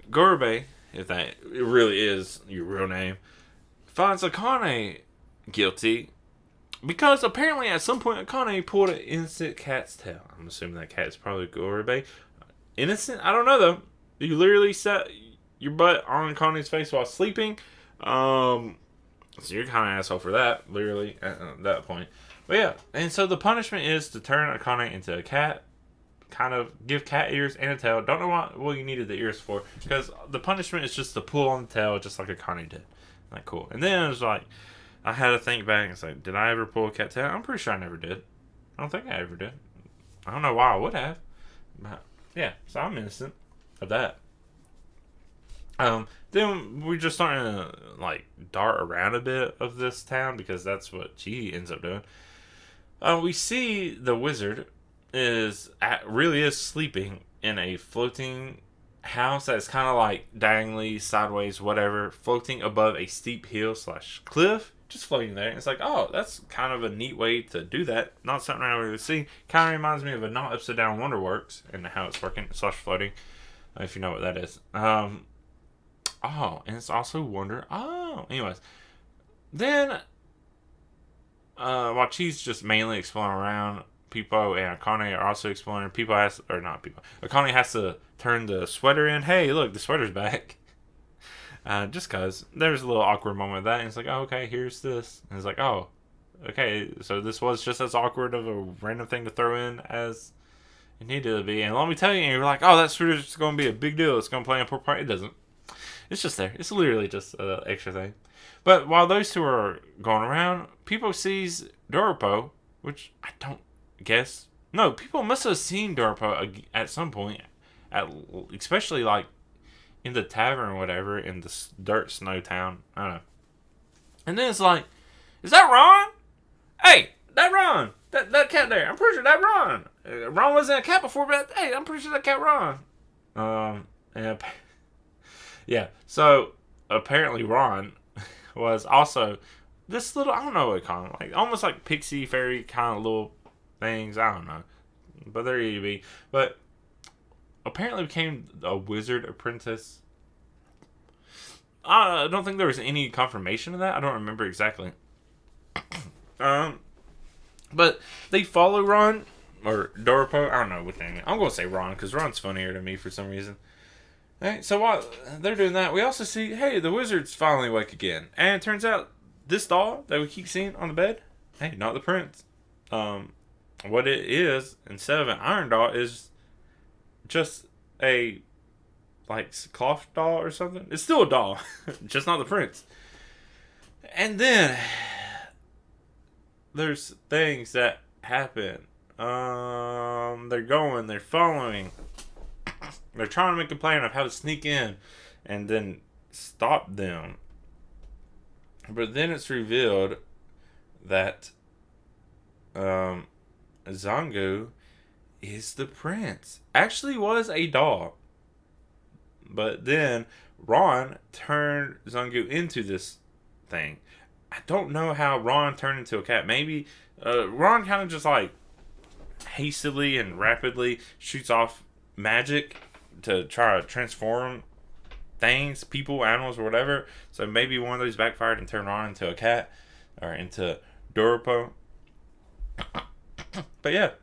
Gorobei, if that really is your real name, finds Akane guilty because apparently at some point Akane pulled an innocent cat's tail. I'm assuming that cat is probably Gorobei. Innocent? I don't know though. You literally set your butt on Akane's face while sleeping. So you're kind of an asshole for that, literally, at that point. But yeah, and so the punishment is to turn Akane into a cat, kind of give cat ears and a tail. Don't know what you needed the ears for, because the punishment is just to pull on the tail, just like Akane did. Like, cool. And then it was like, I had to think back and say, did I ever pull a cat tail? I'm pretty sure I never did. I don't think I ever did. I don't know why I would have. But yeah, so I'm innocent of that. Then we just starting to dart around a bit of this town because that's what she ends up doing. We see the wizard really is sleeping in a floating house that's kind of like diagonally, sideways, whatever, floating above a steep hill / cliff, just floating there. And it's like, oh, that's kind of a neat way to do that. Not something I really see. Kind of reminds me of a not upside down Wonderworks and how it's working / floating, if you know what that is. And it's also anyways. Then while Chi's just mainly exploring around, People and Akane are also exploring. Akane has to turn the sweater in. Hey, look, the sweater's back. Just cause there's a little awkward moment with that, and it's like, oh, okay, here's this, and it's like, oh, okay, so this was just as awkward of a random thing to throw in as it needed to be. And let me tell you, and you're like, oh, that sweater's just gonna be a big deal. It's gonna play an important part. It doesn't. It's just there. It's literally just an extra thing. But while those two are going around, People sees Doropo, which I don't guess. No, People must have seen Doropo at some point, especially like in the tavern or whatever in the dirt snow town. I don't know. And then it's like, is that Ron? Hey, that Ron. That cat there. I'm pretty sure that Ron. Ron wasn't a cat before, but hey, I'm pretty sure that cat Ron. And yeah. So apparently Ron was also this little, I don't know what to call him, like almost like pixie fairy kind of little things. I don't know, but there you be. But apparently became a wizard apprentice. I don't think there was any confirmation of that. I don't remember exactly. But they follow Ron or Doropo. I don't know what name. I'm gonna say Ron because Ron's funnier to me for some reason. Alright, so while they're doing that, we also see, hey, the wizard's finally awake again. And it turns out this doll that we keep seeing on the bed, hey, not the prince. What it is, instead of an iron doll, is just a, like, cloth doll or something. It's still a doll, just not the prince. And then there's things that happen. They're following. They're trying to make a plan of how to sneak in and then stop them. But then it's revealed that Zangu is the prince. Actually was a doll. But then Ron turned Zangu into this thing. I don't know how Ron turned into a cat. Maybe Ron kind of just like hastily and rapidly shoots off magic to try to transform things, people, animals, or whatever. So maybe one of those backfired and turned Ron into a cat or into Doropo. But yeah,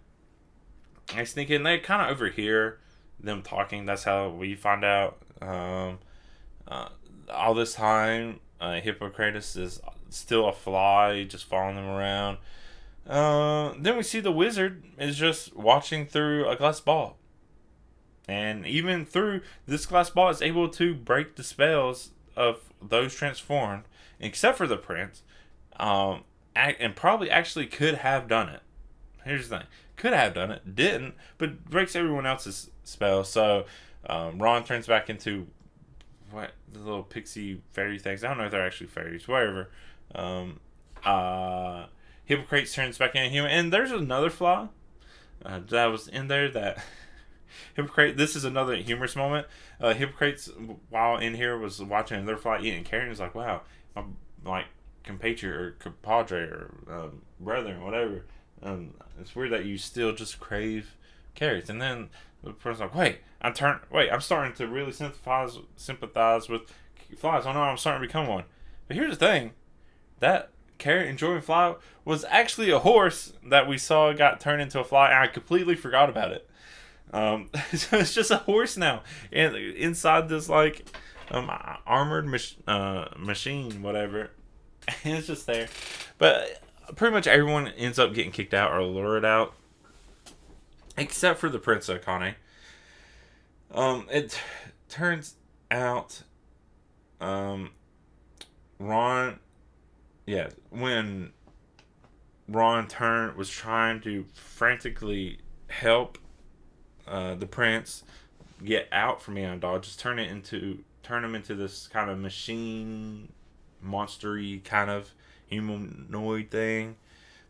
I sneak in. They kind of overhear them talking. That's how we find out. All this time, Hippocrates is still a fly, just following them around. Then we see the wizard is just watching through a glass ball. And even through this glass ball is able to break the spells of those transformed, except for the prince. And probably actually could have done it. Here's the thing. Could have done it. Didn't. But breaks everyone else's spell. So Ron turns back into what the little pixie fairy things. I don't know if they're actually fairies. Whatever. Hippocrates turns back into human. And there's another fly that was in there that... Hippocrates, this is another humorous moment. Hippocrates, while in here, was watching another fly eating carrot, and he's like, wow, my, like, compatriot or compadre or brethren, whatever. It's weird that you still just crave carrots. And then the person's like, wait, I'm starting to really sympathize with flies. Oh no, I'm starting to become one. But here's the thing. That carrot enjoying fly was actually a horse that we saw got turned into a fly, and I completely forgot about it. So it's just a horse now, and inside this like armored machine, whatever. And it's just there, but pretty much everyone ends up getting kicked out or lured out, except for the Prince Akane. It turns out, Ron, yeah, when Ron was trying to frantically help the prince get out from being a dog, just turn him into this kind of machine, monstery kind of humanoid thing.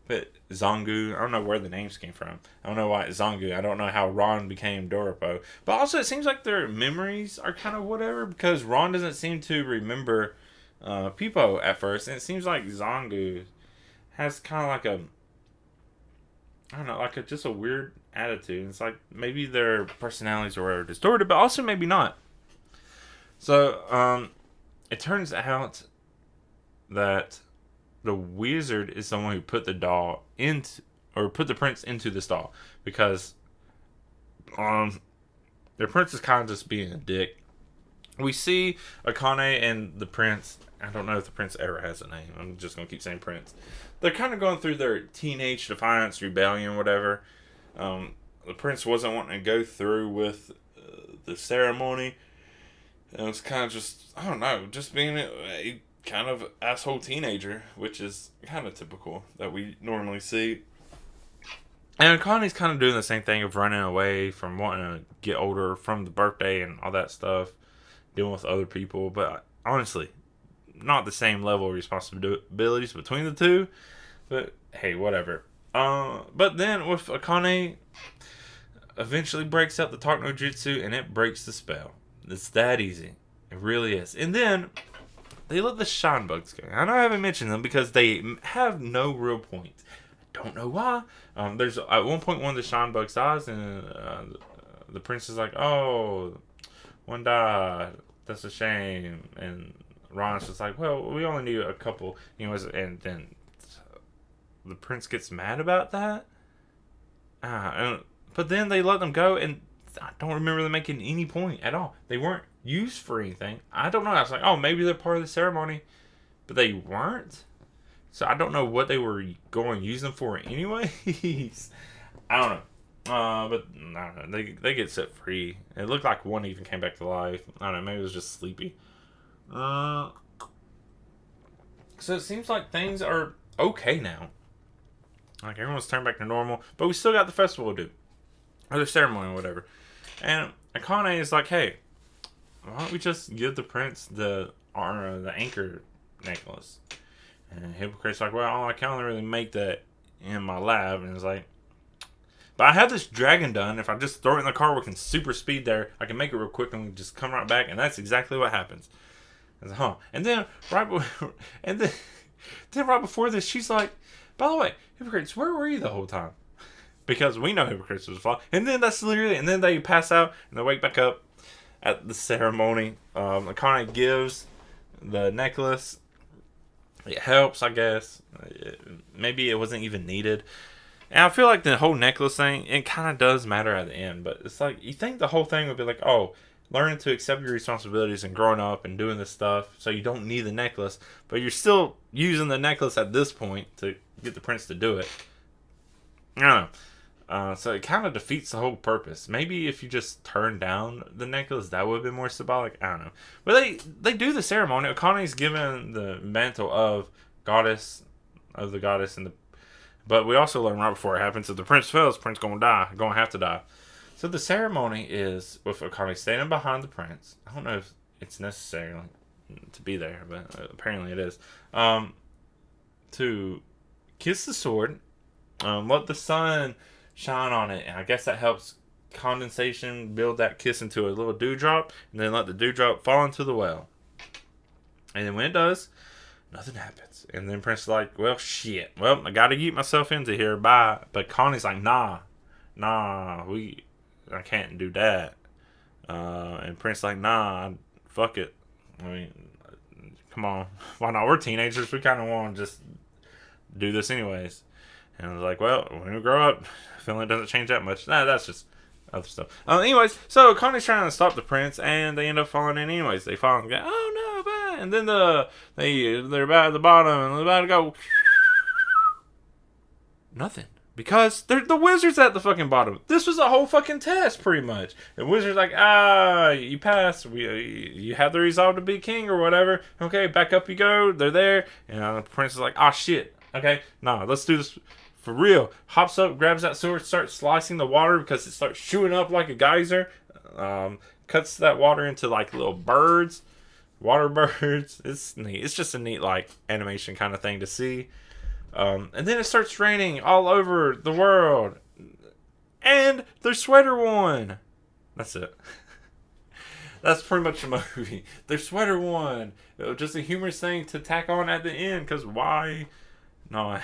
But Zangu, I don't know where the names came from. I don't know why it's Zangu. I don't know how Ron became Doropo. But also, it seems like their memories are kind of whatever, because Ron doesn't seem to remember Pipo at first, and it seems like Zangu has kind of like I don't know, like just a weird attitude. It's like maybe their personalities are distorted, but also maybe not. So, it turns out that the wizard is the one who put the doll into, or put the prince into this doll, because the prince is kind of just being a dick. We see Akane and the prince. I don't know if the prince ever has a name. I'm just gonna keep saying prince. They're kind of going through their teenage defiance, rebellion, whatever. The prince wasn't wanting to go through with the ceremony. And it was kind of just, I don't know, just being a kind of asshole teenager, which is kind of typical that we normally see. And Akane's kind of doing the same thing of running away from wanting to get older from the birthday and all that stuff, dealing with other people. But honestly, not the same level of responsibilities between the two. But hey, whatever. But then with Akane, eventually breaks out the Talk no Jutsu and it breaks the spell. It's that easy. It really is. And then they let the shine bugs go. I know I haven't mentioned them because they have no real point. Don't know why. There's at one point one of the shine bugs dies, and the prince is like, "Oh, one died. That's a shame." And Ron's just like, "Well, we only need a couple." Anyways, and then the prince gets mad about that. But then they let them go, and I don't remember them making any point at all. They weren't used for anything. I don't know. I was like, oh, maybe they're part of the ceremony, but they weren't. So I don't know what they were going to use them for anyways. I don't know. But no, they get set free. It looked like one even came back to life. I don't know. Maybe it was just sleepy. So it seems like things are okay now. Like everyone's turned back to normal, but we still got the festival to do, or the ceremony or whatever. And Akane is like, hey, why don't we just give the prince the anchor necklace? And Hypocrite's like, well, I can't really make that in my lab. And it's like, but I have this dragon done. If I just throw it in the car, we can super speed there. I can make it real quick and we just come right back. And that's exactly what happens. And, and then right before this, she's like, by the way, Hypocrites, where were you the whole time? Because we know Hypocrites was a flaw. And then that's literally, and then they pass out and they wake back up at the ceremony. Akane gives the necklace. It helps, I guess. Maybe it wasn't even needed. And I feel like the whole necklace thing, it kind of does matter at the end. But it's like, you think the whole thing would be like, oh, learning to accept your responsibilities and growing up and doing this stuff, so you don't need the necklace. But you're still using the necklace at this point to get the prince to do it. I don't know. So it kind of defeats the whole purpose. Maybe if you just turn down the necklace, that would have been more symbolic. I don't know. But they do the ceremony. Akane's given the mantle of the goddess, but we also learn right before it happens, if the prince fails, the prince gonna have to die. So the ceremony is with Akane standing behind the prince. I don't know if it's necessary to be there, but apparently it is. To kiss the sword, let the sun shine on it, and I guess that helps condensation build that kiss into a little dewdrop, and then let the dewdrop fall into the well. And then when it does, nothing happens. And then Prince is like, well, shit. Well, I gotta get myself into here. Bye. But Connie's like, nah, I can't do that. And Prince is like, nah, fuck it. I mean, come on. Why not? We're teenagers. We kind of want to just do this anyways. And I was like, well, when we grow up, I feel like it doesn't change that much. Nah, that's just other stuff. Anyways, so Connie's trying to stop the prince, and they end up falling in anyways. They fall and go, oh no, bad. And then they're about at the bottom, and they're about to go. Nothing. Because they're the wizard's at the fucking bottom. This was a whole fucking test, pretty much. The wizard's like, you passed. You have the resolve to be king or whatever. Okay, back up you go. They're there. And the prince is like, shit. Okay, let's do this for real. Hops up, grabs that sword, starts slicing the water because it starts shooting up like a geyser. Cuts that water into like little birds. Water birds. It's neat. It's just a neat like animation kind of thing to see. And then it starts raining all over the world. And their sweater won. That's it. That's pretty much the movie. Their sweater won. It was just a humorous thing to tack on at the end. Because why? No,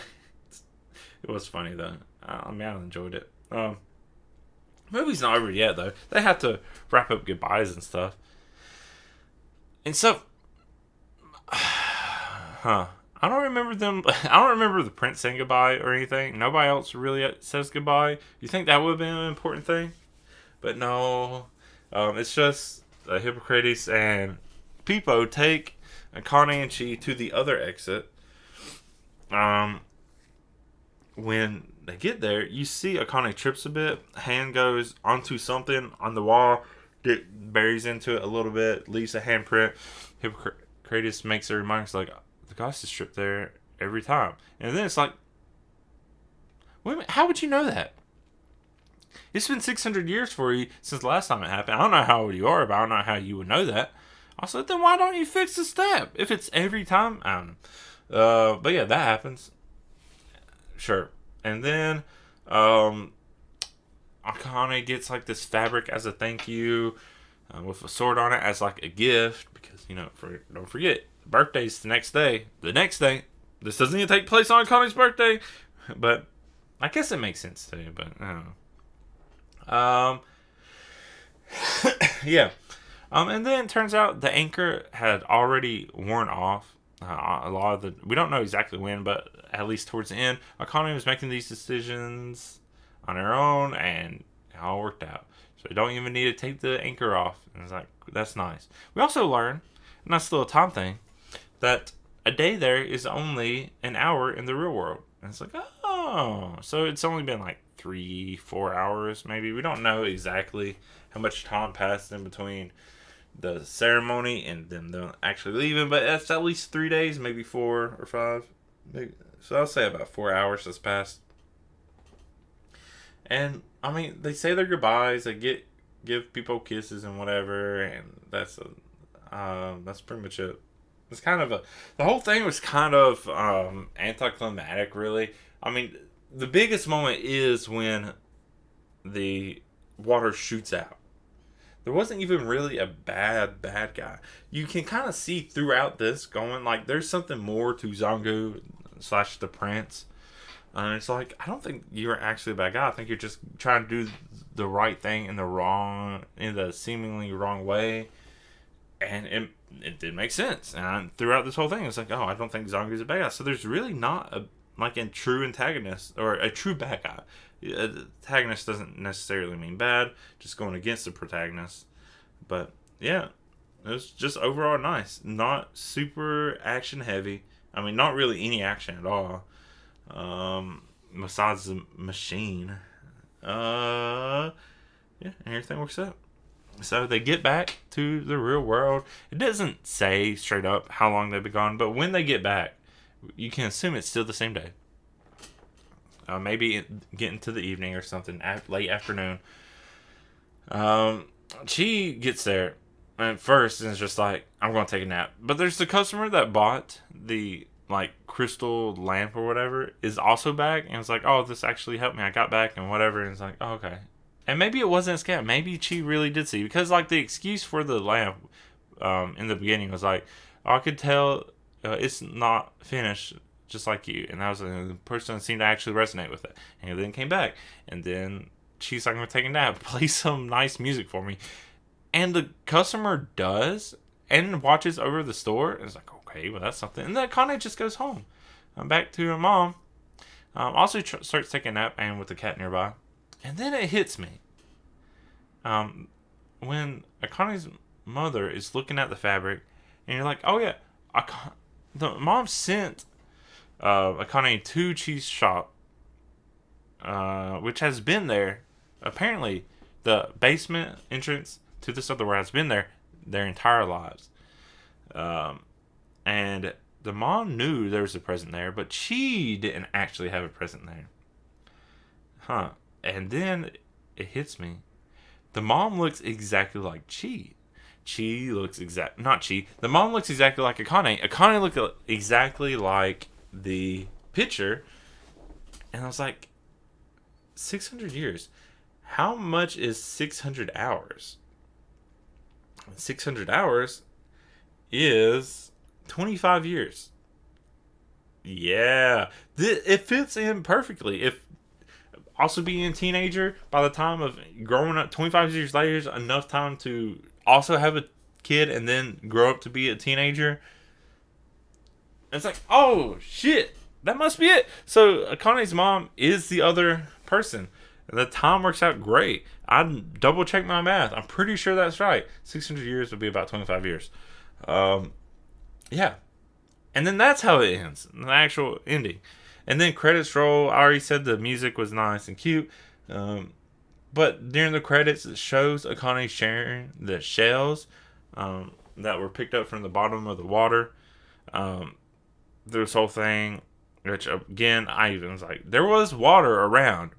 it was funny though. I enjoyed it. Movie's not over yet though. They have to wrap up goodbyes and stuff. And so... I don't remember them. I don't remember the prince saying goodbye or anything. Nobody else really says goodbye. You think that would have been an important thing? But no. It's just Hippocrates and Peepo take Akane and Chi to the other exit. When they get there, you see Akane trips a bit. Hand goes onto something on the wall. Buries into it a little bit. Leaves a handprint. Hippocrates makes a remark like, the ghost is stripped there every time. And then it's like, wait a minute, how would you know that? It's been 600 years for you since the last time it happened. I don't know how old you are, but I don't know how you would know that. Also, then why don't you fix the step? If it's every time, I don't know. But yeah, that happens. Sure. And then Akane gets like this fabric as a thank you with a sword on it as like a gift because, don't forget, birthday's the next day. The next day. This doesn't even take place on Akane's birthday. But I guess it makes sense too, but I don't know. Yeah. And then it turns out the anchor had already worn off. A lot of we don't know exactly when, but at least towards the end, Akane was making these decisions on her own, and it all worked out. So you don't even need to take the anchor off. And it's like, that's nice. We also learn, and that's still a time thing, that a day there is only an hour in the real world. And it's like, oh, so it's only been like 3-4 hours, maybe. We don't know exactly how much time passed in between the ceremony and them actually leaving, but that's at least 3 days, maybe 4 or 5. Maybe. So I'll say about 4 hours has passed. And I mean, they say their goodbyes, they give people kisses and whatever, and that's pretty much it. It's kind of the whole thing was kind of anticlimactic, really. I mean, the biggest moment is when the water shoots out. There wasn't even really a bad guy. You can kind of see throughout this going, like, there's something more to Zangu / the prince. And it's like, I don't think you're actually a bad guy. I think you're just trying to do the right thing in the seemingly wrong way. And it did make sense. And throughout this whole thing, it's like, oh, I don't think Zangu's a bad guy. So there's really not a true antagonist or a true bad guy. Antagonist doesn't necessarily mean bad, just going against the protagonist. But yeah, it was just overall nice. Not super action heavy. I mean, not really any action at all. Besides the machine. Yeah, and everything works out. So they get back to the real world. It doesn't say straight up how long they've been gone, but when they get back, you can assume it's still the same day. Maybe getting to the evening or something, late afternoon. She gets there at first and is just like, I'm going to take a nap. But there's the customer that bought the crystal lamp or whatever is also back. And it's like, oh, this actually helped me. I got back and whatever. And it's like, oh, okay. And maybe it wasn't a scam. Maybe she really did see. Because the excuse for the lamp in the beginning was like, oh, I could tell it's not finished. Just like you. And that was the person that seemed to actually resonate with it. And then came back. And then she's like, I'm going to take a nap. Play some nice music for me. And the customer does. And watches over the store. And it's like, okay, well, that's something. And then Akane just goes home. Back to her mom. Also starts taking a nap. And with the cat nearby. And then it hits me. When Akane's mother is looking at the fabric. And you're like, oh yeah. The mom sent Akane to Chi's shop, which has been there. Apparently, the basement entrance to this other warehouse has been there their entire lives. And the mom knew there was a present there, but she didn't actually have a present there. Huh. And then it hits me. The mom looks exactly like Chi. The mom looks exactly like Akane. Akane looks exactly like the picture. And I was like, 600 years. How much is 600 hours? 600 hours is 25 years. Yeah. It fits in perfectly. If also being a teenager, by the time of growing up, 25 years later is enough time to also have a kid and then grow up to be a teenager. And it's like, oh shit, that must be it. So Akane's mom is the other person. And the time works out great. I double checked my math. I'm pretty sure that's right. 600 years would be about 25 years. Yeah. And then that's how it ends. The actual ending. And then credits roll. I already said the music was nice and cute. But during the credits, it shows Akane sharing the shells that were picked up from the bottom of the water. This whole thing, which again, I even was like, there was water around.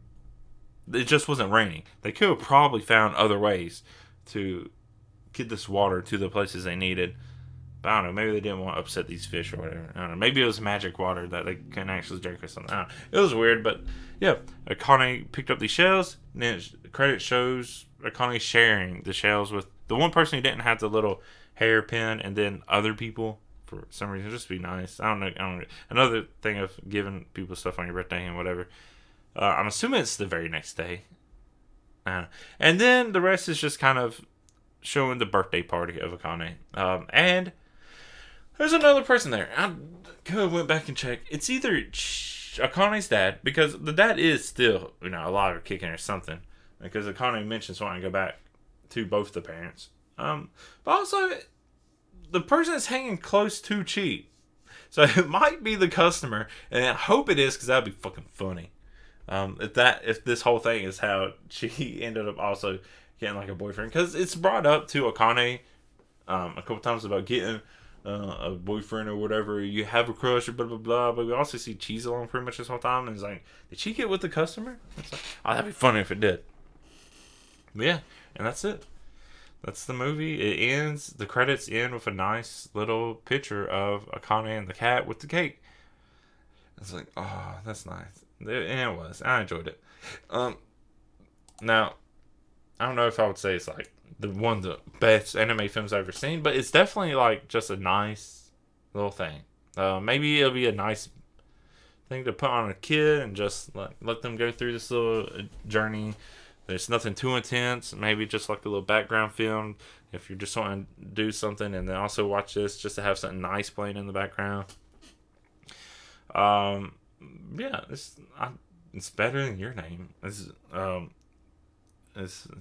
It just wasn't raining. They could have probably found other ways to get this water to the places they needed. But I don't know. Maybe they didn't want to upset these fish or whatever. I don't know. Maybe it was magic water that they couldn't actually drink or something. I don't know. It was weird, but yeah. Akane picked up these shells. And then the credit shows Akane sharing the shells with the one person who didn't have the little hairpin, and then other people for some reason. Just be nice. I don't know. Another thing of giving people stuff on your birthday and whatever. I'm assuming it's the very next day. And then the rest is just kind of showing the birthday party of Akane. And there's another person there. I could have went back and checked. It's either Akane's dad, because the dad is still, alive or kicking or something. Because Akane mentions wanting to go back to both the parents. But also, the person is hanging close to Chi. So it might be the customer. And I hope it is, because that would be fucking funny. If this whole thing is how she ended up also getting like a boyfriend, because it's brought up to Akane a couple times about getting a boyfriend or whatever. You have a crush or blah blah blah. But we also see Cheese along pretty much this whole time, and it's like, did she get with the customer? It's like, oh, that'd be funny if it did. But yeah, and that's it. That's the movie. It ends. The credits end with a nice little picture of Akane and the cat with the cake. It's like, oh, that's nice. And it was. I enjoyed it. Now, I don't know if I would say it's like one of the best anime films I've ever seen, but it's definitely like just a nice little thing. Maybe it'll be a nice thing to put on a kid and just let them go through this little journey. There's nothing too intense. Maybe just like a little background film if you're just wanting to do something, and then also watch this just to have something nice playing in the background. Yeah, it's better than Your Name.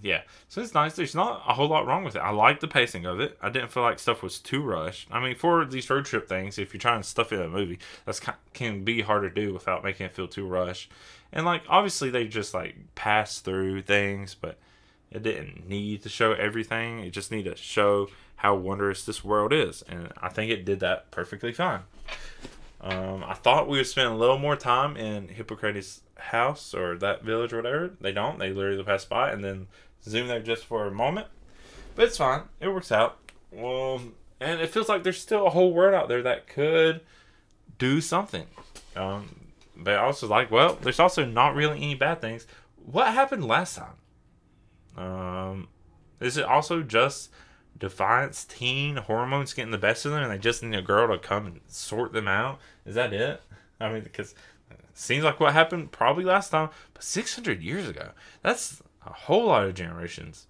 Yeah. So it's nice. There's not a whole lot wrong with it. I like the pacing of it. I didn't feel like stuff was too rushed. I mean, for these road trip things, if you're trying to stuff in a movie, that's can be hard to do without making it feel too rushed. And like, obviously they just like pass through things, but it didn't need to show everything. It just needed to show how wondrous this world is, and I think it did that perfectly fine. I thought we would spend a little more time in Hippocrates' house or that village or whatever. They don't. They literally pass by and then zoom there just for a moment. But it's fine. It works out. And it feels like there's still a whole world out there that could do something. But also like, well, there's also not really any bad things. What happened last time? Is it also just Defiance teen hormones getting the best of them and they just need a girl to come and sort them out? Is that it? I mean, because it seems like what happened probably last time, but 600 years ago, that's a whole lot of generations.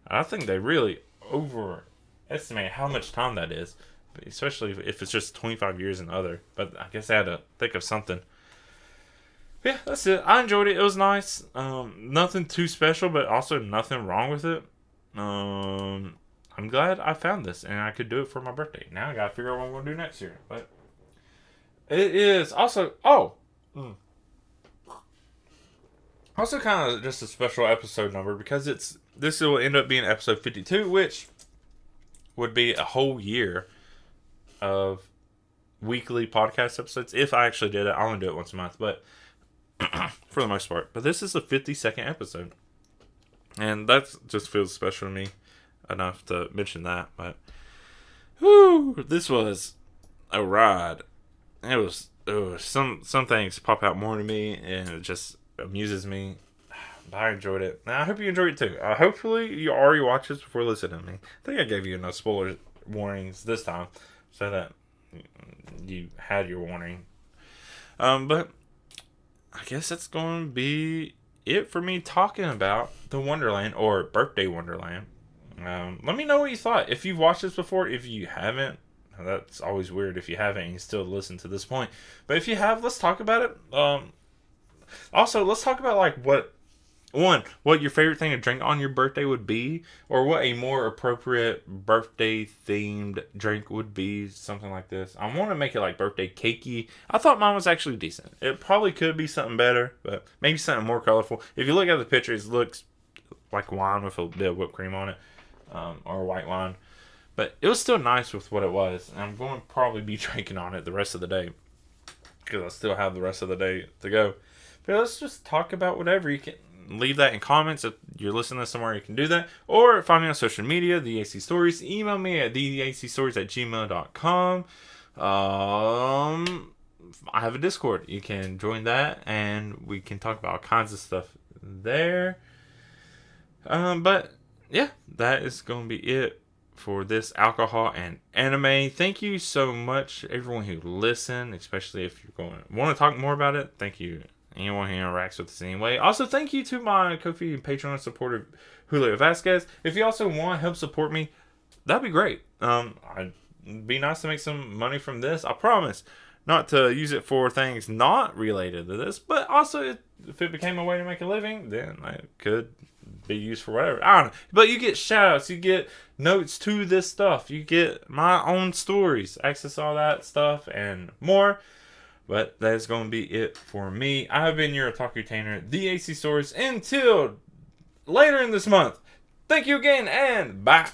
I think they really overestimate how much time that is, especially if it's just 25 years and other. But I guess I had to think of something. Yeah, that's it. I enjoyed it. It was nice. Nothing too special, but also nothing wrong with it. I'm glad I found this and I could do it for my birthday. Now I gotta figure out what I'm gonna do next year. But it is also also kind of just a special episode number because this will end up being episode 52, which would be a whole year of weekly podcast episodes. If I actually did it, I only do it once a month, but for the most part. But this is the 52nd episode, and that just feels special to me enough to mention that. But this was a ride. It was some things pop out more to me, and it just amuses me. But I enjoyed it. And I hope you enjoyed it too. Hopefully you already watched this before listening to me. I think I gave you enough spoiler warnings this time so that you had your warning. But I guess that's going to be it for me talking about the Wonderland, or Birthday Wonderland. Let me know what you thought. If you've watched this before, if you haven't, That's always weird if you haven't and you still listen to this point. But if you have, let's talk about it. Also, let's talk about like what your favorite thing to drink on your birthday would be, or what a more appropriate birthday themed drink would be. Something like this. I want to make it like birthday cakey. I thought mine was actually decent. It probably could be something better, but maybe something more colorful. If you look at the picture, it looks like wine with a bit of whipped cream on it, or white wine. But it was still nice with what it was. And I'm going to probably be drinking on it the rest of the day, because I still have the rest of the day to go. But let's just talk about whatever. You can leave that in comments. If you're listening to somewhere, you can do that. Or find me on social media, The AC Stories. Email me at theacstories@gmail.com. I have a Discord. You can join that, and we can talk about all kinds of stuff there. But yeah, that is going to be it for this alcohol and anime. Thank you so much, everyone who listened, especially if you're going to want to talk more about it. Thank you, anyone who interacts with us anyway. Also, thank you to my Ko-fi and Patreon supporter, Julio Vasquez. If you also want to help support me, that'd be great. It'd be nice to make some money from this. I promise not to use it for things not related to this, but also if it became a way to make a living, then I could be used for whatever. I don't know. But you get shout-outs, you get notes to this stuff, you get my own stories, access all that stuff, and more. But that is going to be it for me. I have been your otaku tainer, The AC Stories. Until later in this month, thank you again, and bye.